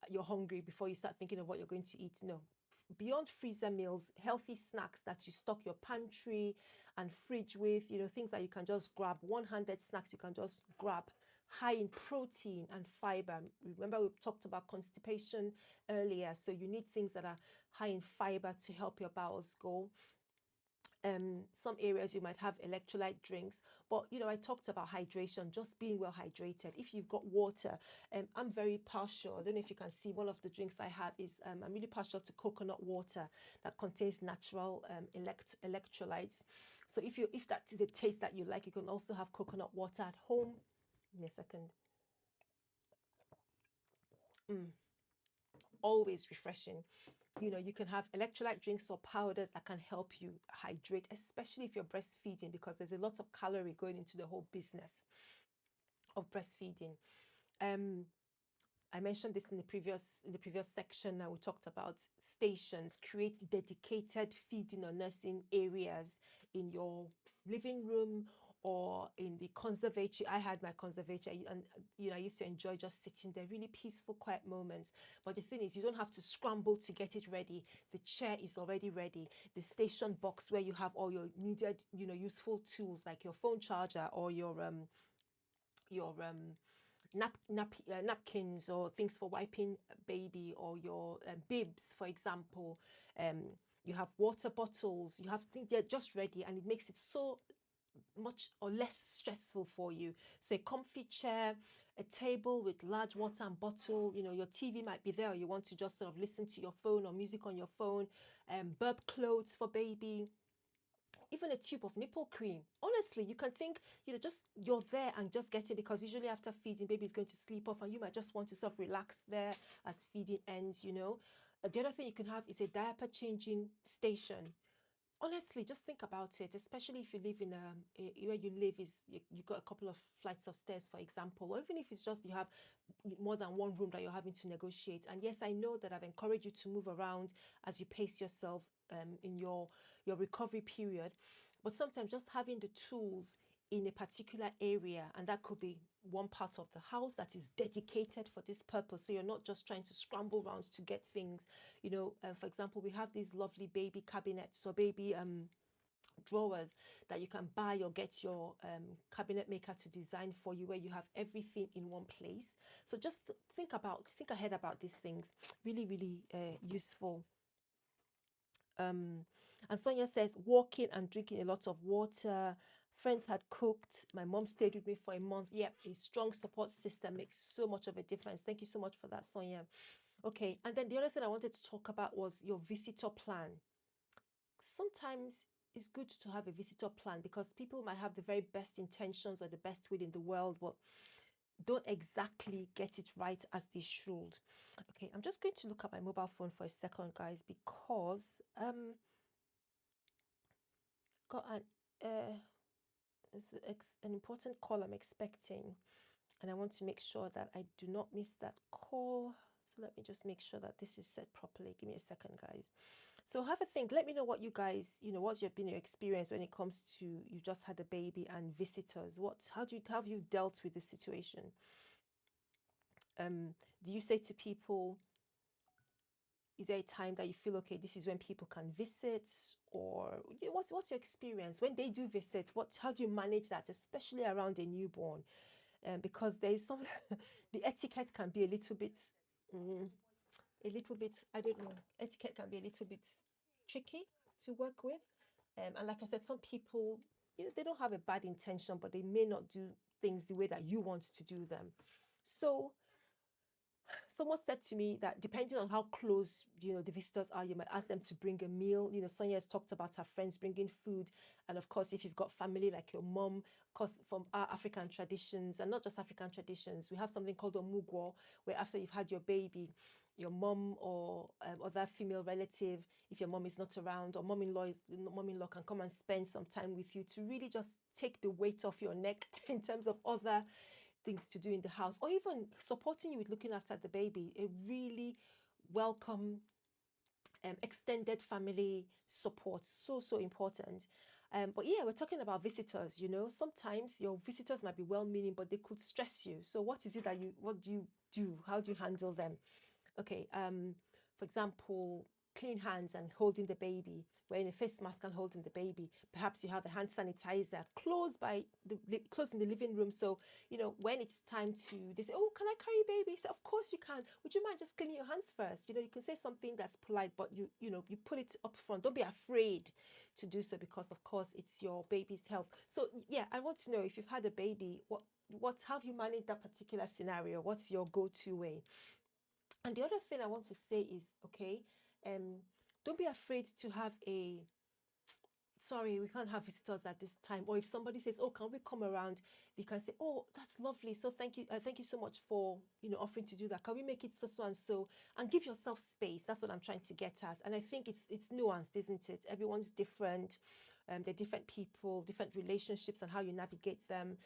S1: you're hungry before you start thinking of what you're going to eat. No. Beyond freezer meals, healthy snacks that you stock your pantry and fridge with, things that you can just grab, one-handed snacks you can just grab, high in protein and fiber. Remember, we talked about constipation earlier, so you need things that are high in fiber to help your bowels go. Some areas you might have electrolyte drinks, but I talked about hydration, just being well hydrated. If you've got water, I'm very partial. I don't know if you can see, one of the drinks I have is I'm really partial to coconut water that contains natural electrolytes. So if that is a taste that you like, you can also have coconut water at home. Give me a second. Always refreshing. You can have electrolyte drinks or powders that can help you hydrate, especially if you're breastfeeding, because there's a lot of calorie going into the whole business of breastfeeding. I mentioned this in the previous section. Now we talked about stations. Create dedicated feeding or nursing areas in your living room or in the conservatory. I had my conservatory, and I used to enjoy just sitting there, really peaceful, quiet moments. But the thing is, you don't have to scramble to get it ready. The chair is already ready. The station box where you have all your needed, useful tools like your phone charger or your napkins or things for wiping baby, or your bibs, for example. You have water bottles. You have things, they're just ready, and it makes it so much or less stressful for you. So a comfy chair, a table with large water and bottle, your TV might be there, or you want to just sort of listen to your phone or music on your phone, burp clothes for baby, even a tube of nipple cream. Honestly, you can think, you're there and just get it, because usually after feeding, baby is going to sleep off and you might just want to sort of relax there as feeding ends. The other thing you can have is a diaper changing station. Honestly, just think about it, especially if you live in where you live is you got a couple of flights of stairs, for example, or even if it's just you have more than one room that you're having to negotiate. And yes, I know that I've encouraged you to move around as you pace yourself in your recovery period, but sometimes just having the tools in a particular area, and that could be one part of the house that is dedicated for this purpose, so you're not just trying to scramble around to get things. For example, we have these lovely baby cabinets or baby drawers that you can buy or get your cabinet maker to design for you, where you have everything in one place. So just think ahead about these things. Really, really useful. And Sonia says, walking and drinking a lot of water. Friends had cooked. My mom stayed with me for a month. Yep, a strong support system makes so much of a difference. Thank you so much for that, Sonia. Okay, and then the other thing I wanted to talk about was your visitor plan. Sometimes it's good to have a visitor plan, because people might have the very best intentions or the best will in the world, but don't exactly get it right as they should. Okay, I'm just going to look at my mobile phone for a second, guys, because got an important call I'm expecting. And I want to make sure that I do not miss that call. So let me just make sure that this is set properly. Give me a second, guys. So have a think. Let me know what you guys, what's been your experience when it comes to you just had a baby and visitors. How have you dealt with this situation? Do you say to people, is there a time that you feel okay, this is when people can visit? Or what's your experience when they do visit? How do you manage that, especially around a newborn? Because there is some the etiquette can be a little bit I don't know, etiquette can be a little bit tricky to work with. And like I said, some people, they don't have a bad intention, but they may not do things the way that you want to do them. So someone said to me that depending on how close the visitors are, you might ask them to bring a meal. Sonia has talked about her friends bringing food, and of course if you've got family like your mom, of course from our African traditions, and not just African traditions, we have something called omugwo, where after you've had your baby, your mom or other female relative, if your mom is not around, or mom-in-law can come and spend some time with you to really just take the weight off your neck in terms of other things to do in the house, or even supporting you with looking after the baby. A really welcome extended family support, so important. But yeah, we're talking about visitors. Sometimes your visitors might be well-meaning, but they could stress you. So what do you do? How do you handle them? Okay, for example, clean hands and holding the baby, wearing a face mask and holding the baby. Perhaps you have a hand sanitizer close in the living room. So, when it's time to, they say, oh, can I carry baby? So of course you can. Would you mind just cleaning your hands first? You can say something that's polite, but you put it up front. Don't be afraid to do so, because of course it's your baby's health. So yeah, I want to know, if you've had a baby, what have you managed that particular scenario? What's your go-to way? And the other thing I want to say is, okay, don't be afraid to have sorry, we can't have visitors at this time. Or if somebody says, oh, can we come around? You can say, oh, that's lovely. So thank you so much for, offering to do that. Can we make it so and so? And give yourself space. That's what I'm trying to get at. And I think it's nuanced, isn't it? Everyone's different. They're different people, different relationships, and how you navigate them,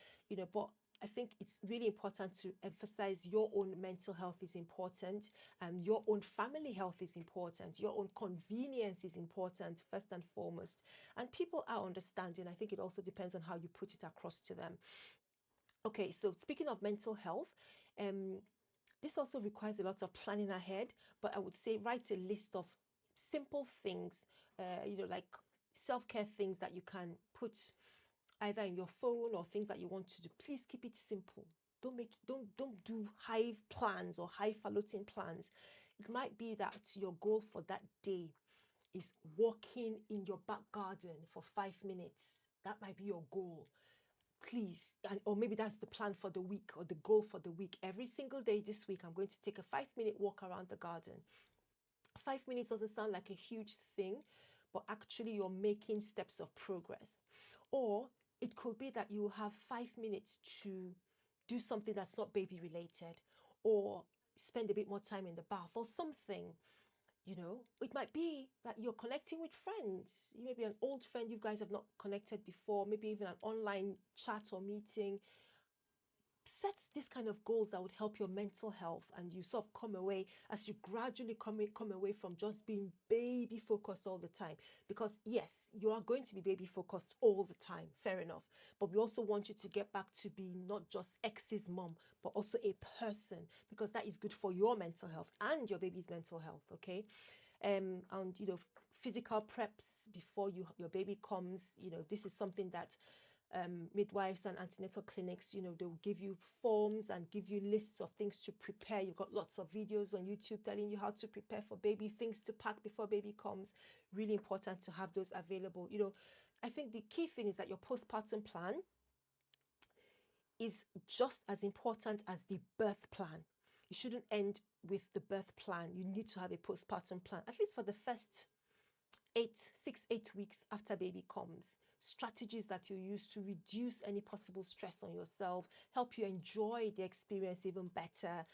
S1: but I think it's really important to emphasize your own mental health is important, and your own family health is important. Your own convenience is important, first and foremost. And people are understanding. I think it also depends on how you put it across to them. Okay, so speaking of mental health, this also requires a lot of planning ahead, but I would say write a list of simple things, like self-care things that you can put either in your phone, or things that you want to do. Please keep it simple. Don't do high plans or highfalutin plans. It might be that your goal for that day is walking in your back garden for 5 minutes. That might be your goal. Please, or maybe that's the plan for the week, or the goal for the week. Every single day this week, I'm going to take a 5-minute walk around the garden. 5 minutes doesn't sound like a huge thing, but actually you're making steps of progress. Or it could be that you have 5 minutes to do something that's not baby related, or spend a bit more time in the bath or something. It might be that you're connecting with friends. Maybe an old friend you guys have not connected before, maybe even an online chat or meeting. Set this kind of goals that would help your mental health, and you sort of come away, as you gradually come away from just being baby focused all the time. Because yes, you are going to be baby focused all the time, fair enough, but we also want you to get back to being not just X's mom, but also a person, because that is good for your mental health and your baby's mental health. Okay. And physical preps before your baby comes. This is something that midwives and antenatal clinics, they'll give you forms and give you lists of things to prepare. You've got lots of videos on YouTube telling you how to prepare for baby, things to pack before baby comes. Really important to have those available. I think the key thing is that your postpartum plan is just as important as the birth plan. You shouldn't end with the birth plan. You need to have a postpartum plan, at least for the first 8 weeks after baby comes. Strategies that you use to reduce any possible stress on yourself, help you enjoy the experience even better,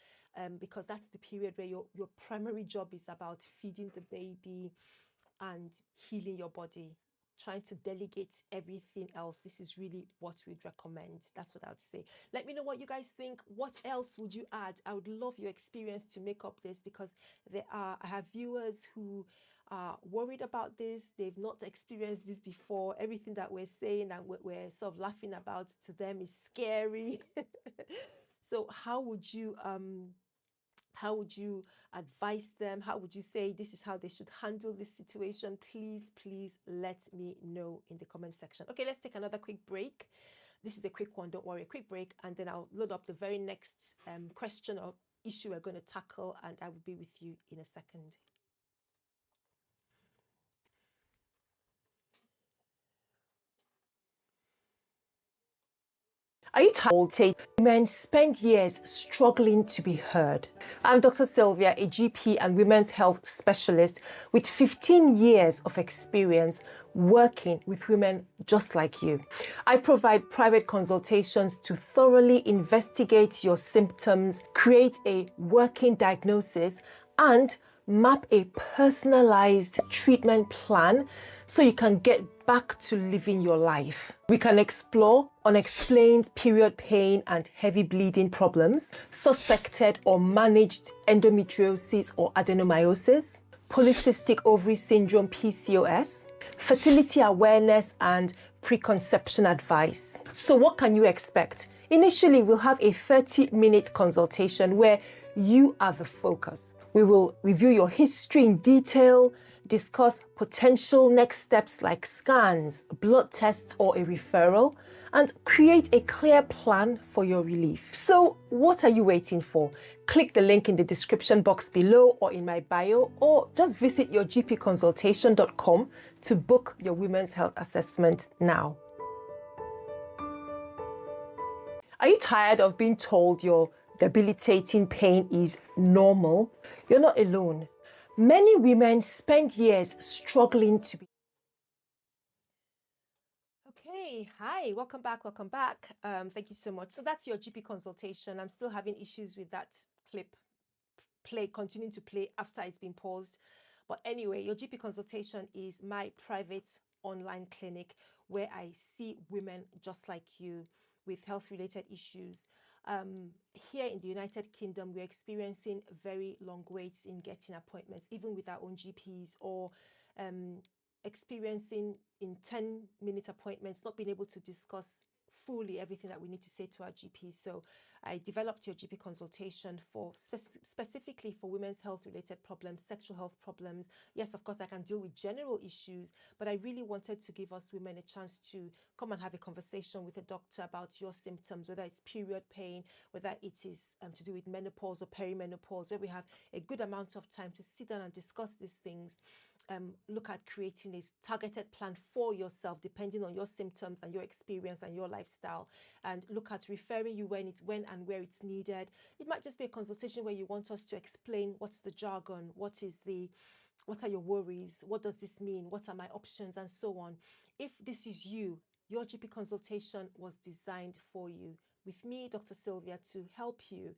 S1: because that's the period where your primary job is about feeding the baby and healing your body. trying to delegate everything else, this is really what we'd recommend. That's what I would say. Let me know what you guys think. What else would you add? I would love your experience to make up this, because I have viewers who are worried about this. They've not experienced this before. Everything that we're saying and we're sort of laughing about to them is scary. So how would you advise them? How would you say this is how they should handle this situation? Please, please let me know in the comment section. Okay, let's take another quick break. This is a quick one, don't worry, a quick break, and then I'll load up the very next question or issue we're going to tackle, and I will be with you in a second. Are you tired? Women spend years struggling to be heard. I'm Dr. Sylvia, a GP and women's health specialist with 15 years of experience working with women just like you. I provide private consultations to thoroughly investigate your symptoms, create a working diagnosis, and map a personalized treatment plan so you can get back to living your life. We can explore unexplained period pain and heavy bleeding problems, suspected or managed endometriosis or adenomyosis, polycystic ovary syndrome PCOS, fertility awareness and preconception advice. So what can you expect? Initially, we'll have a 30-minute consultation where you are the focus. We will review your history in detail, discuss potential next steps like scans, blood tests, or a referral, and create a clear plan for your relief. So what are you waiting for? Click the link in the description box below or in my bio, or just visit yourgpconsultation.com to book your women's health assessment now. Are you tired of being told your debilitating pain is normal? You're not alone. Many women spend years struggling to be. Okay, hi, welcome back, welcome back. Thank you so much. So that's your GP consultation. I'm still having issues with that clip continuing to play after it's been paused. But anyway, your GP consultation is my private online clinic where I see women just like you with health-related issues. Here in the United Kingdom, we're experiencing very long waits in getting appointments, even with our own GPs, or experiencing in 10-minute appointments, not being able to discuss fully everything that we need to say to our GP. So I developed your GP consultation for specifically for women's health related problems, sexual health problems. Yes, of course, I can deal with general issues, but I really wanted to give us women a chance to come and have a conversation with a doctor about your symptoms, whether it's period pain, whether it is to do with menopause or perimenopause, where we have a good amount of time to sit down and discuss these things. Look at creating a targeted plan for yourself depending on your symptoms and your experience and your lifestyle, and look at referring you when and where it's needed. It might just be a consultation where you want us to explain what's the jargon, what are your worries, what does this mean, what are my options, and so on. If this is you, your GP consultation was designed for you, with me, Dr. Sylvia, to help you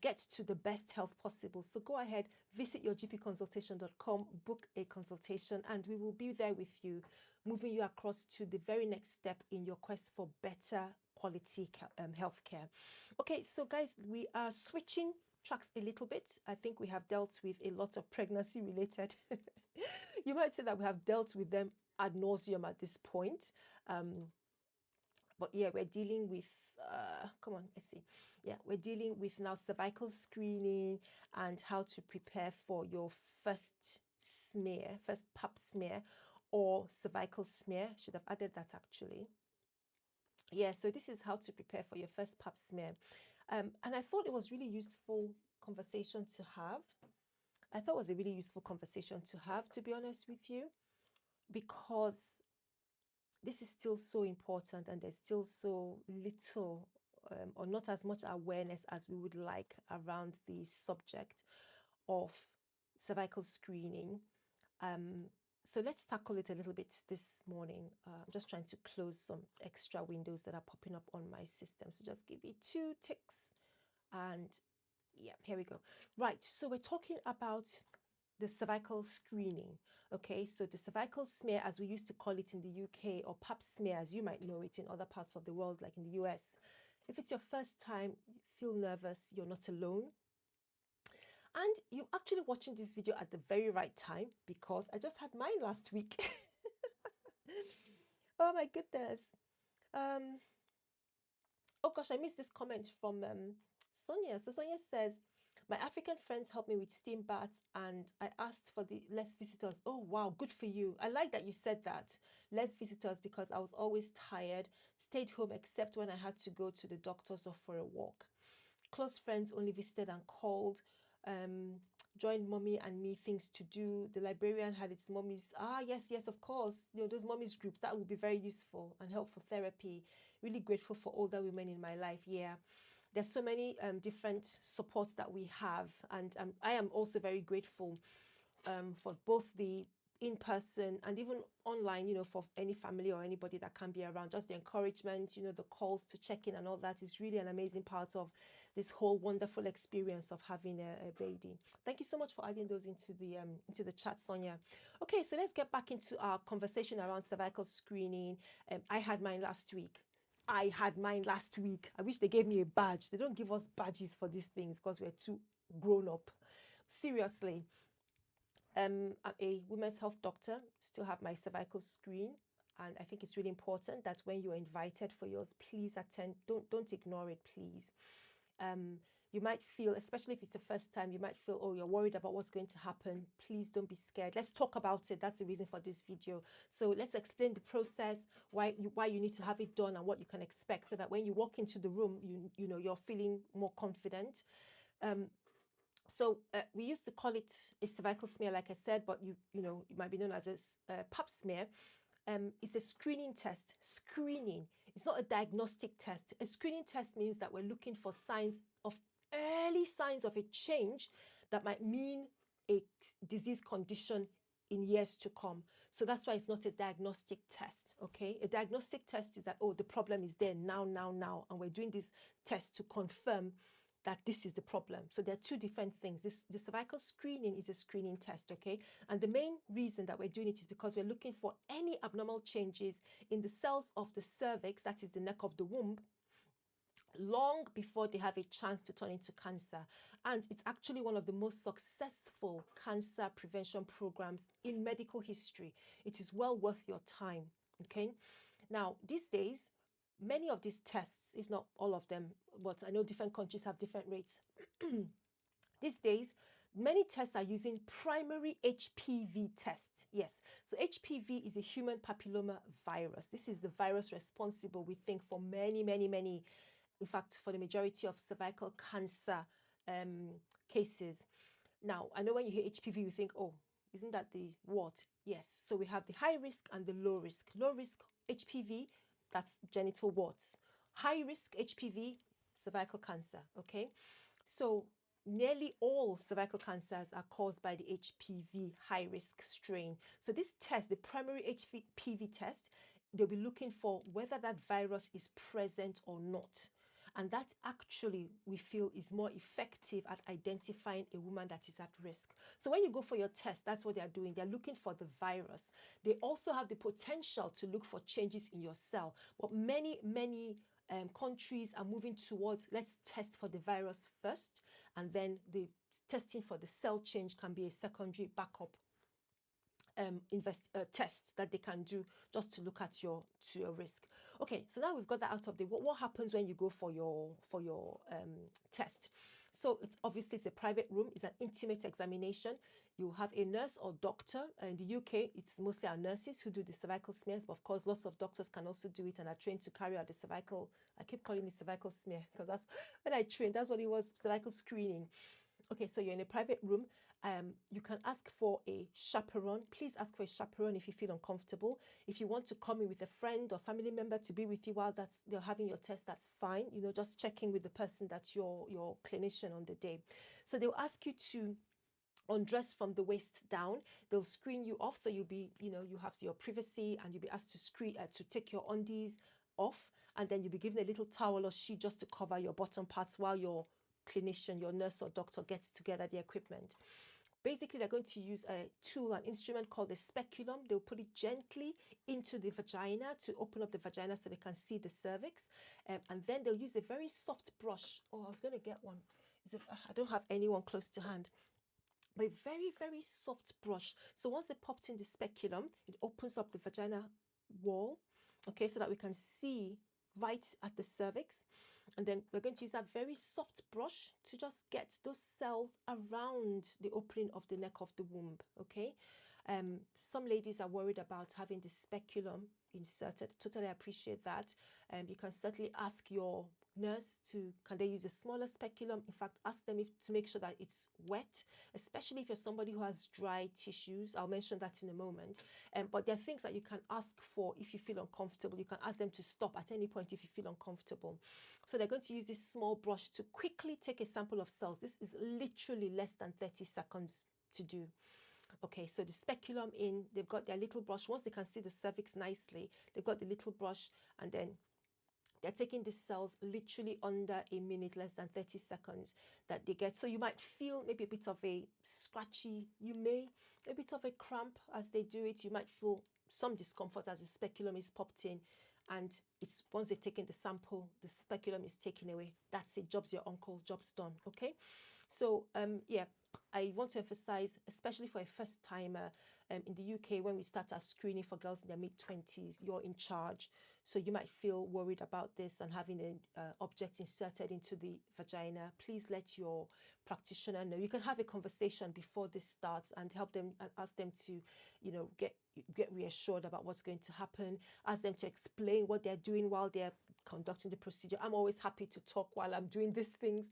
S1: get to the best health possible. So go ahead, visit yourgpconsultation.com, book a consultation, and we will be there with you, moving you across to the very next step in your quest for better quality healthcare. Okay, so guys, we are switching tracks a little bit. I think we have dealt with a lot of pregnancy related. You might say that we have dealt with them ad nauseum at this point. But yeah, we're dealing with, come on, let's see. Yeah, we're dealing with now cervical screening and how to prepare for your first pap smear or cervical smear. Should have added that actually. Yeah, so this is how to prepare for your first pap smear. And I thought it was really useful conversation to have. I thought it was a really useful conversation to have, to be honest with you, because this is still so important and there's still so little or not as much awareness as we would like around the subject of cervical screening. So let's tackle it a little bit this morning. I'm just trying to close some extra windows that are popping up on my system. So just give me 2 ticks and yeah, here we go. Right, so we're talking about the cervical screening. Okay, so the cervical smear, as we used to call it in the UK, or pap smear, as you might know it in other parts of the world, like in the US. If it's your first time, feel nervous, you're not alone. And you're actually watching this video at the very right time, because I just had mine last week. Oh my goodness. Um, oh gosh, I missed this comment from Sonia. So Sonia says, my African friends helped me with steam baths and I asked for the less visitors. Oh, wow, good for you. I like that you said that. Less visitors, because I was always tired, stayed home except when I had to go to the doctor's or for a walk. Close friends only visited and called. Um, joined mommy and me things to do. The librarian had its mommies. Ah, yes, yes, of course. You know, those mommies groups, that would be very useful and helpful therapy. Really grateful for older women in my life. Yeah. There's so many different supports that we have. And I am also very grateful for both the in person and even online, you know, for any family or anybody that can be around. Just the encouragement, you know, the calls to check in and all that is really an amazing part of this whole wonderful experience of having a baby. Thank you so much for adding those into the chat, Sonia. Okay, so let's get back into our conversation around cervical screening. I had mine last week. I wish they gave me a badge. They don't give us badges for these things because we're too grown up. Seriously, I'm a women's health doctor, still have my cervical screen. And I think it's really important that when you're invited for yours, please attend. Don't ignore it, please. You might feel, especially if it's the first time, you might feel, oh, you're worried about what's going to happen. Please don't be scared. Let's talk about it. That's the reason for this video. So let's explain the process, why you need to have it done and what you can expect, so that when you walk into the room, you know, you're feeling more confident. So we used to call it a cervical smear, like I said, but you know, it might be known as a pap smear. It's a screening test. Screening. It's not a diagnostic test. A screening test means that we're looking for early signs of a change that might mean a disease condition in years to come. So that's why it's not a diagnostic test. Okay, a diagnostic test is that, oh, the problem is there now, and we're doing this test to confirm that this is the problem. So there are two different things. The cervical screening is a screening test, okay? And the main reason that we're doing it is because we're looking for any abnormal changes in the cells of the cervix, that is the neck of the womb, long before they have a chance to turn into cancer. And it's actually one of the most successful cancer prevention programs in medical history. It is well worth your time, okay? Now, these days, many of these tests, if not all of them, but I know different countries have different rates. These days, many tests are using primary HPV test. Yes, so HPV is a human papilloma virus. This is the virus responsible, we think, for many, in fact, for the majority of cervical cancer cases. Now, I know when you hear HPV, you think, oh, isn't that the what? Yes. So we have the high risk and the low risk. Low risk HPV, that's genital warts. High risk HPV, cervical cancer. Okay. So nearly all cervical cancers are caused by the HPV high risk strain. So this test, the primary HPV test, they'll be looking for whether that virus is present or not. And that actually, we feel, is more effective at identifying a woman that is at risk. So when you go for your test, that's what they are doing. They're looking for the virus. They also have the potential to look for changes in your cell. But many countries are moving towards, let's test for the virus first, and then the testing for the cell change can be a secondary backup tests that they can do just to look at your risk. Okay, so now we've got that out of the way. What happens when you go for your test? So it's obviously, it's a private room, it's an intimate examination. You have a nurse or doctor. In the UK, it's mostly our nurses who do the cervical smears, but of course, lots of doctors can also do it and are trained to carry out the cervical. I keep calling it cervical smear because that's when I trained. That's what it was, cervical screening. Okay, so you're in a private room. You can ask for a chaperone. Please ask for a chaperone if you feel uncomfortable. If you want to come in with a friend or family member to be with you while you're having your test, that's fine. You know, just checking with the person that's your clinician on the day. So they'll ask you to undress from the waist down. They'll screen you off, so you'll be, you know, you have your privacy, and you'll be asked to take your undies off, and then you'll be given a little towel or sheet just to cover your bottom parts while your clinician, your nurse or doctor, gets together the equipment. Basically, they're going to use a tool, an instrument called a speculum. They'll put it gently into the vagina to open up the vagina so they can see the cervix. And then they'll use a very soft brush. Oh, I was going to get one. I don't have anyone close to hand. But a very, very soft brush. So once they popped in the speculum, it opens up the vagina wall, okay, so that we can see right at the cervix. And then we're going to use that very soft brush to just get those cells around the opening of the neck of the womb, okay? Some ladies are worried about having the speculum inserted. Totally appreciate that. You can certainly ask your nurse can they use a smaller speculum. In fact, ask them to make sure that it's wet, especially if you're somebody who has dry tissues. I'll mention that in a moment. But there are things that you can ask for if you feel uncomfortable. You can ask them to stop at any point if you feel uncomfortable. So they're going to use this small brush to quickly take a sample of cells. This is literally less than 30 seconds to do. Okay, so the speculum in, they've got their little brush. Once they can see the cervix nicely, they've got the little brush, and then they're taking the cells literally under a minute, less than 30 seconds that they get. So you might feel maybe a bit of a scratchy, a bit of a cramp as they do it. You might feel some discomfort as the speculum is popped in. And it's once they've taken the sample, the speculum is taken away. That's it. Job's your uncle. Job's done. Okay. So yeah, I want to emphasize, especially for a first timer, in the UK, when we start our screening for girls in their mid-20s, you're in charge. So you might feel worried about this and having an object inserted into the vagina. Please let your practitioner know. You can have a conversation before this starts and help them and ask them to, get reassured about what's going to happen. Ask them to explain what they're doing while they're conducting the procedure. I'm always happy to talk while I'm doing these things.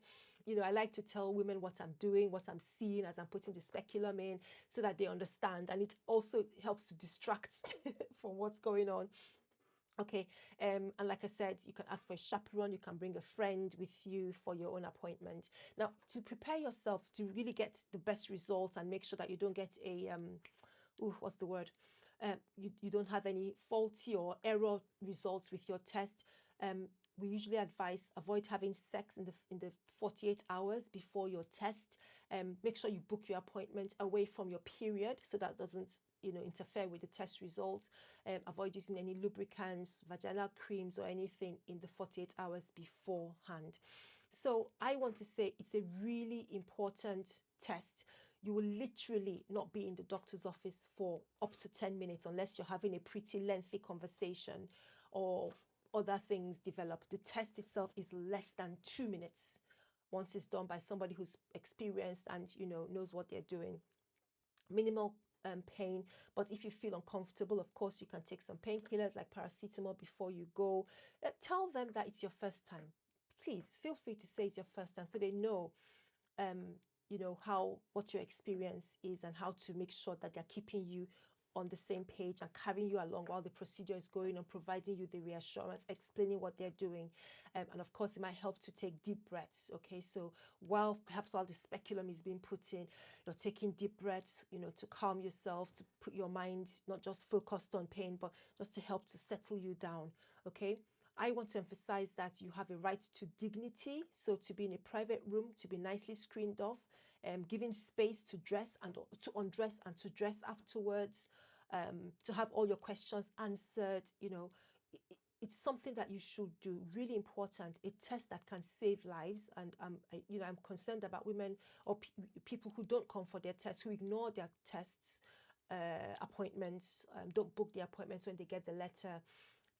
S1: I like to tell women what I'm doing, what I'm seeing as I'm putting the speculum in, so that they understand. And it also helps to distract from what's going on. Okay, and like I said, you can ask for a chaperone, you can bring a friend with you for your own appointment. Now, to prepare yourself to really get the best results and make sure that you don't get what's the word? You don't have any faulty or error results with your test. We usually advise avoid having sex in the 48 hours before your test. Make sure you book your appointment away from your period so that doesn't interfere with the test results. Avoid using any lubricants, vaginal creams, or anything in the 48 hours beforehand. So I want to say it's a really important test. You will literally not be in the doctor's office for up to 10 minutes unless you're having a pretty lengthy conversation or other things develop. The test itself is less than 2 minutes once it's done by somebody who's experienced and knows what they're doing. Minimal pain, but if you feel uncomfortable, of course you can take some painkillers like paracetamol before you go. Tell them that it's your first time. Please feel free to say it's your first time so they know what your experience is and how to make sure that they're keeping you on the same page and carrying you along while the procedure is going on, providing you the reassurance, explaining what they're doing. And of course, it might help to take deep breaths. Okay, so while the speculum is being put in, you're taking deep breaths, to calm yourself, to put your mind not just focused on pain, but just to help to settle you down. Okay. I want to emphasize that you have a right to dignity. So to be in a private room, to be nicely screened off, giving space to dress and to undress and to dress afterwards, to have all your questions answered. It's something that you should do. Really important. A test that can save lives. And I'm concerned about women or people who don't come for their tests, who ignore their tests appointments, don't book the appointments when they get the letter,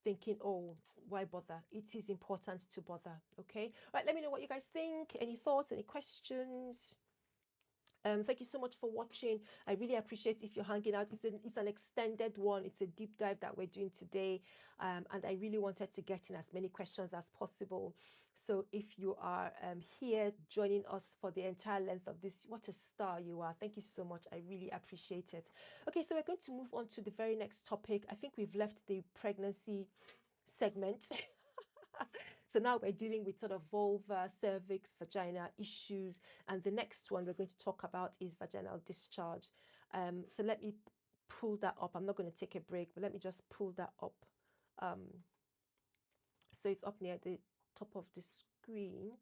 S1: thinking, oh, why bother? It is important to bother. Okay. Right. Let me know what you guys think. Any thoughts? Any questions? Thank you so much for watching. I really appreciate if you're hanging out. It's an extended one. It's a deep dive that we're doing today. And I really wanted to get in as many questions as possible. So if you are here joining us for the entire length of this, what a star you are. Thank you so much. I really appreciate it. Okay, so we're going to move on to the very next topic. I think we've left the pregnancy segment. So now we're dealing with sort of vulva, cervix, vagina issues. And the next one we're going to talk about is vaginal discharge. So let me pull that up. I'm not going to take a break, but let me just pull that up. So it's up near the top of the screen.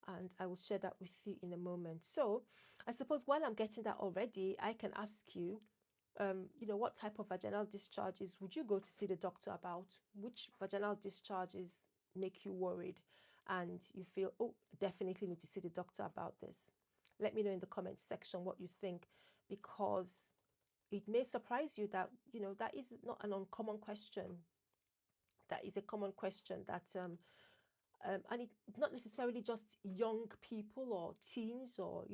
S1: and I will share that with you in a moment. So I suppose while I'm getting that already, I can ask you, what type of vaginal discharges would you go to see the doctor about? Which vaginal discharges make you worried and you feel, oh, definitely need to see the doctor about this? Let me know in the comments section what you think, because it may surprise you that, that is not an uncommon question. That is a common question that, and it's not necessarily just young people or teens or,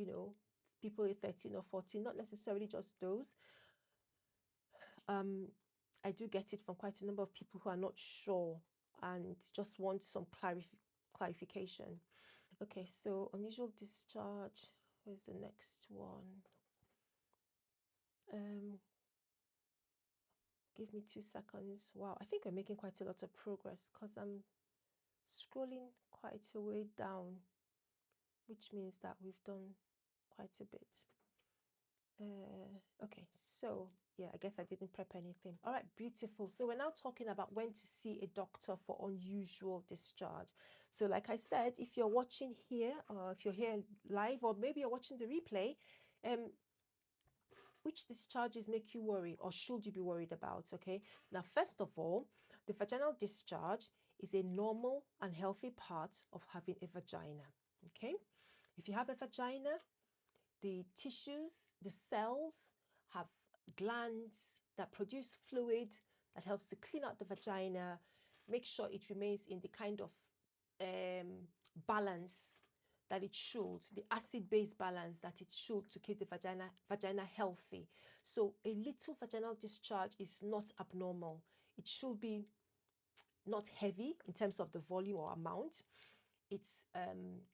S1: people 13 or 14, not necessarily just those. I do get it from quite a number of people who are not sure and just want some clarification. Okay, so unusual discharge. Where's the next one? Give me 2 seconds. Wow, I think we're making quite a lot of progress because I'm scrolling quite a way down, which means that we've done quite a bit. Okay, so yeah, I guess I didn't prep anything. All right, beautiful. So we're now talking about when to see a doctor for unusual discharge. So like I said, if you're watching here, or if you're here live, or maybe you're watching the replay, which discharges make you worry, or should you be worried about? Okay, now first of all, the vaginal discharge is a normal and healthy part of having a vagina. Okay, if you have a vagina, the tissues, the cells have glands that produce fluid that helps to clean out the vagina, make sure it remains in the kind of balance that it should, the acid-base balance that it should, to keep the vagina healthy. So a little vaginal discharge is not abnormal. It should be not heavy in terms of the volume or amount. It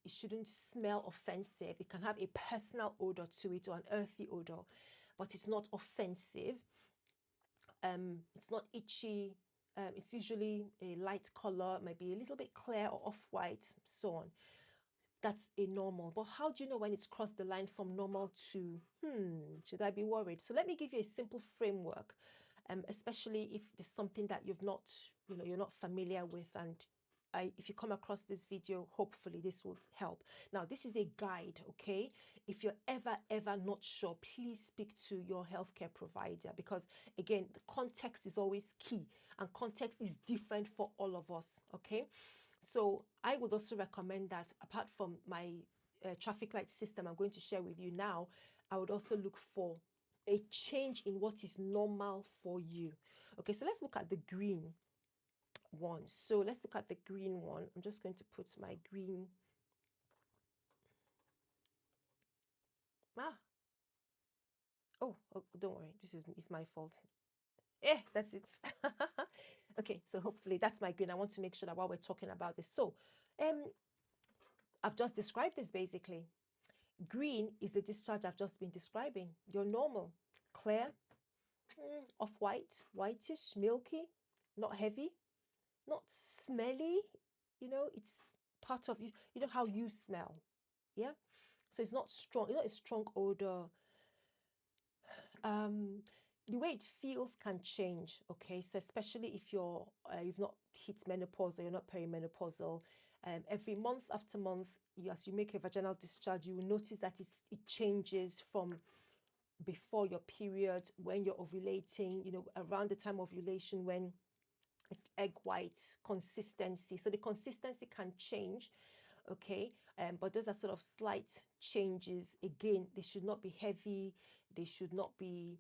S1: shouldn't smell offensive. It can have a personal odor to it or an earthy odor, but it's not offensive. It's not itchy. It's usually a light color, maybe a little bit clear or off-white, so on. That's a normal. But how do you know when it's crossed the line from normal to, should I be worried? So let me give you a simple framework, especially if there's something that you're not familiar with, and if you come across this video, hopefully this will help. Now, this is a guide, okay? If you're ever not sure, please speak to your healthcare provider, because again, the context is always key, and context is different for all of us, okay? So I would also recommend that, apart from my traffic light system I'm going to share with you now, I would also look for a change in what is normal for you. Okay, so let's look at the green one. So let's look at the green one. I'm just going to put my green. Oh, don't worry, this is my fault. That's it. Okay, so hopefully that's my green. I want to make sure that while we're talking about this, so I've just described this basically. Green is the discharge I've just been describing. Your normal, clear, off-white, whitish, milky, not heavy, not smelly. It's part of you. You know how you smell, yeah? So it's not strong, a strong odor. The way it feels can change, okay? So especially if you've not hit menopause or you're not perimenopausal, every month after month, as you make a vaginal discharge, you will notice that it changes from before your period, when you're ovulating, around the time of ovulation, when it's egg white consistency. So the consistency can change, okay? But those are sort of slight changes. Again, they should not be heavy. They should not be,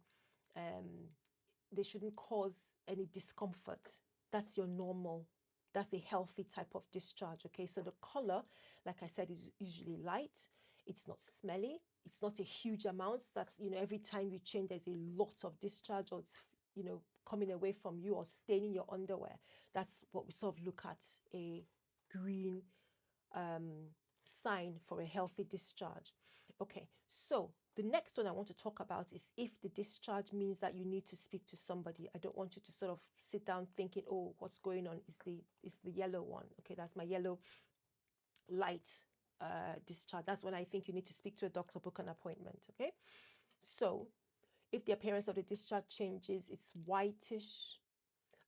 S1: they shouldn't cause any discomfort. That's your normal. That's a healthy type of discharge, okay? So the color, like I said, is usually light. It's not smelly. It's not a huge amount. That's, every time you change, there's a lot of discharge, or it's, coming away from you or staining your underwear. That's what we sort of look at, a green sign for a healthy discharge. Okay, so the next one I want to talk about is if the discharge means that you need to speak to somebody. I don't want you to sort of sit down thinking, oh, what's going on is the yellow one. Okay, that's my yellow light discharge. That's when I think you need to speak to a doctor, book an appointment. Okay, so if the appearance of the discharge changes, it's whitish,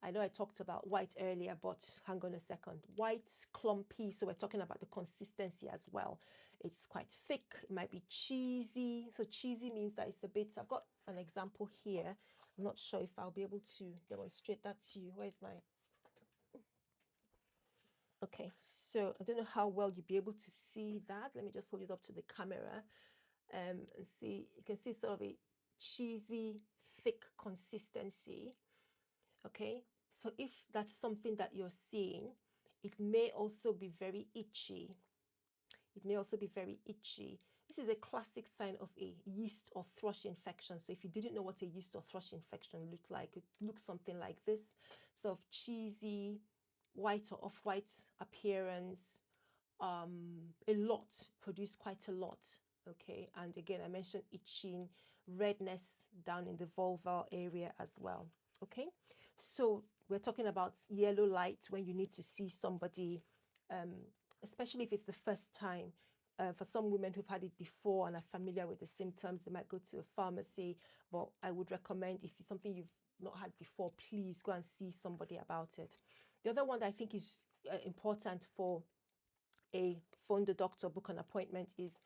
S1: I know I talked about white earlier, but hang on a second. White, clumpy, so we're talking about the consistency as well. It's quite thick, it might be cheesy. So cheesy means that it's a bit, I've got an example here. I'm not sure if I'll be able to demonstrate that to you. Where's my, okay, so I don't know how well you'll be able to see that. Let me just hold it up to the camera and see. You can see sort of a cheesy, thick consistency. Okay, so if that's something that you're seeing, it may also be very itchy. It may also be very itchy. This is a classic sign of a yeast or thrush infection. So if you didn't know what a yeast or thrush infection looked like, it looks something like this, sort of cheesy, white or off-white appearance, a lot, produce quite a lot. Okay, and again, I mentioned itching, redness down in the vulval area as well. Okay, so we're talking about yellow light when you need to see somebody, especially if it's the first time. For some women who've had it before and are familiar with the symptoms, they might go to a pharmacy, but I would recommend, if it's something you've not had before, please go and see somebody about it. The other one that I think is important for a phone the doctor, book an appointment, is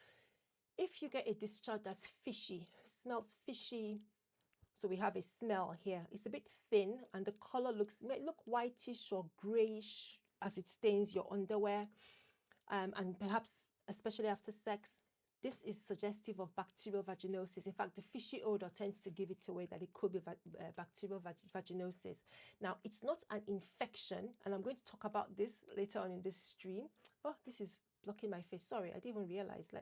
S1: if you get a discharge that's fishy, smells fishy. So we have a smell here. It's a bit thin and the color may look whitish or grayish as it stains your underwear, and perhaps especially after sex. This is suggestive of bacterial vaginosis. In fact, the fishy odor tends to give it away that it could be bacterial vaginosis. Now, it's not an infection, and I'm going to talk about this later on in this stream. Oh, this is blocking my face. Sorry, I didn't even realize.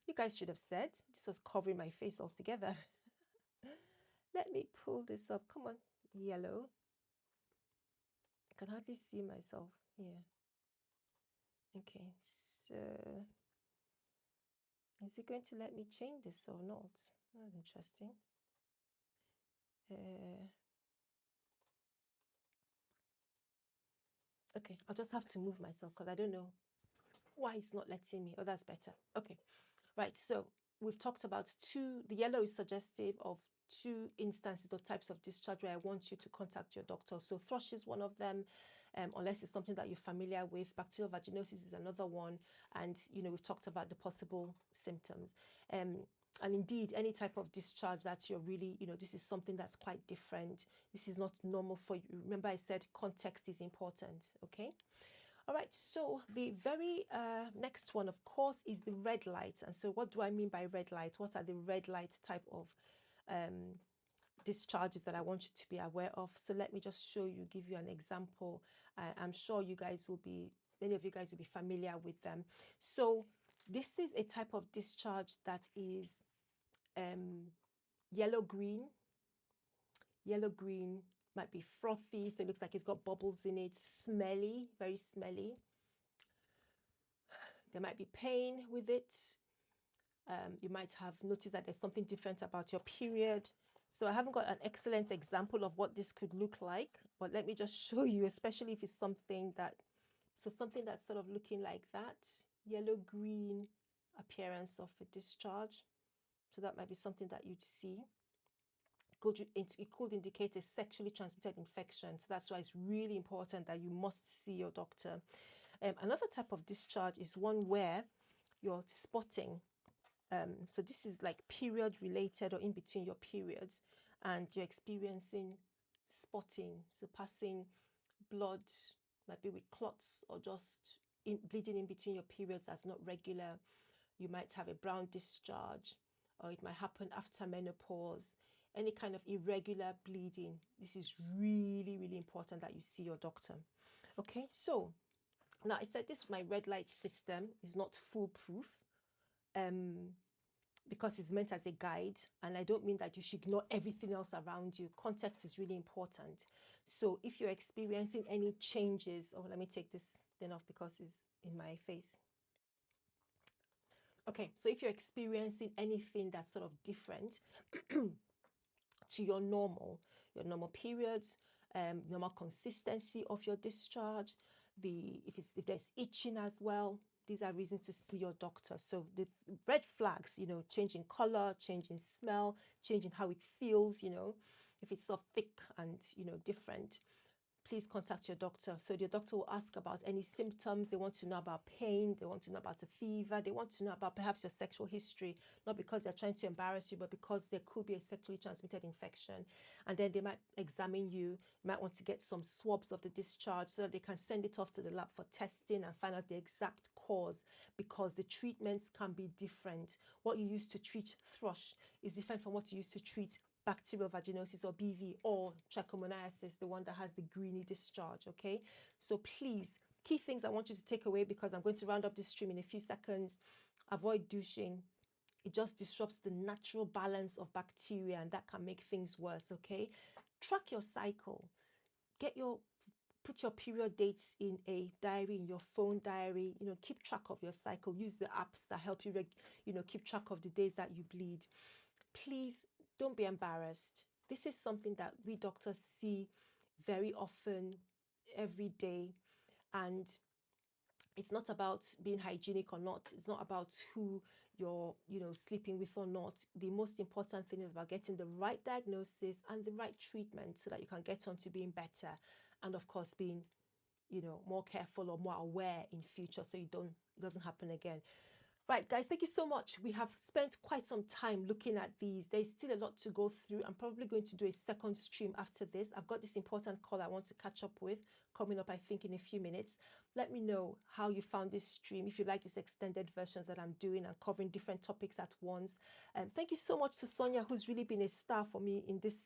S1: You guys should have said this was covering my face altogether. Let me pull this up. Come on, yellow. I can hardly see myself here. Okay, so is it going to let me change this or not? That's interesting. Okay, I'll just have to move myself because I don't know why it's not letting me. Oh, that's better. Okay, right. So we've talked about the yellow is suggestive of two instances or types of discharge where I want you to contact your doctor. So thrush is one of them, unless it's something that you're familiar with. Bacterial vaginosis is another one. And, we've talked about the possible symptoms. And indeed, any type of discharge that you're really, this is something that's quite different. This is not normal for you. Remember, I said context is important, okay? All right, so the very next one, of course, is the red light. And so what do I mean by red light? What are the red light type of discharges that I want you to be aware of? So let me just show you, give you an example. I'm sure many of you guys will be familiar with them. So this is a type of discharge that is yellow-green. Yellow-green, might be frothy, so it looks like it's got bubbles in it, smelly, very smelly. There might be pain with it. You might have noticed that there's something different about your period. So I haven't got an excellent example of what this could look like, but let me just show you, especially if it's something that's sort of looking like that, yellow-green appearance of a discharge. So that might be something that you'd see. It could indicate a sexually transmitted infection. So that's why it's really important that you must see your doctor. Another type of discharge is one where you're spotting. So this is like period related or in between your periods, and you're experiencing spotting. So passing blood, might be with clots or just bleeding in between your periods that's not regular. You might have a brown discharge, or it might happen after menopause. Any kind of irregular bleeding. This is really, really important that you see your doctor. Okay, so now I said this, my red light system is not foolproof, because it's meant as a guide, and I don't mean that you should ignore everything else around you. Context is really important. So if you're experiencing any changes, let me take this thing off because it's in my face. Okay, so if you're experiencing anything that's sort of different to your normal periods, normal consistency of your discharge, if there's itching as well, these are reasons to see your doctor. So the red flags, change in color, change in smell, change in how it feels, if it's sort of thick and, different, please contact your doctor. So your doctor will ask about any symptoms. They want to know about pain. They want to know about a fever. They want to know about perhaps your sexual history, not because they're trying to embarrass you, but because there could be a sexually transmitted infection. And then they might examine you. You might want to get some swabs of the discharge so that they can send it off to the lab for testing and find out the exact cause, because the treatments can be different. What you use to treat thrush is different from what you use to treat bacterial vaginosis or BV or trichomoniasis, the one that has the greeny discharge. Okay, so please, key things I want you to take away, because I'm going to round up this stream in a few seconds. Avoid douching. It just disrupts the natural balance of bacteria, and that can make things worse. Okay, track your cycle. Put your period dates in a diary, in your phone diary. Keep track of your cycle. Use the apps that help you keep track of the days that you bleed. Please don't be embarrassed. This is something that we doctors see very often, every day. And it's not about being hygienic or not. It's not about who you're, sleeping with or not. The most important thing is about getting the right diagnosis and the right treatment so that you can get on to being better. And of course, being, more careful or more aware in future, so it doesn't happen again. Right, guys, thank you so much. We have spent quite some time looking at these. There's still a lot to go through. I'm probably going to do a second stream after this. I've got this important call I want to catch up with coming up, I think, in a few minutes. Let me know how you found this stream, if you like these extended versions that I'm doing and covering different topics at once. Thank you so much to Sonia, who's really been a star for me in this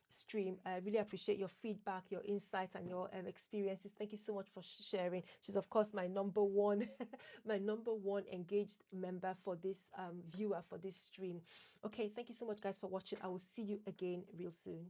S1: stream. I really appreciate your feedback, your insights, and your experiences. Thank you so much for sharing. She's of course my number one my number one engaged member for this viewer for this stream. Okay, thank you so much, guys, for watching. I will see you again real soon.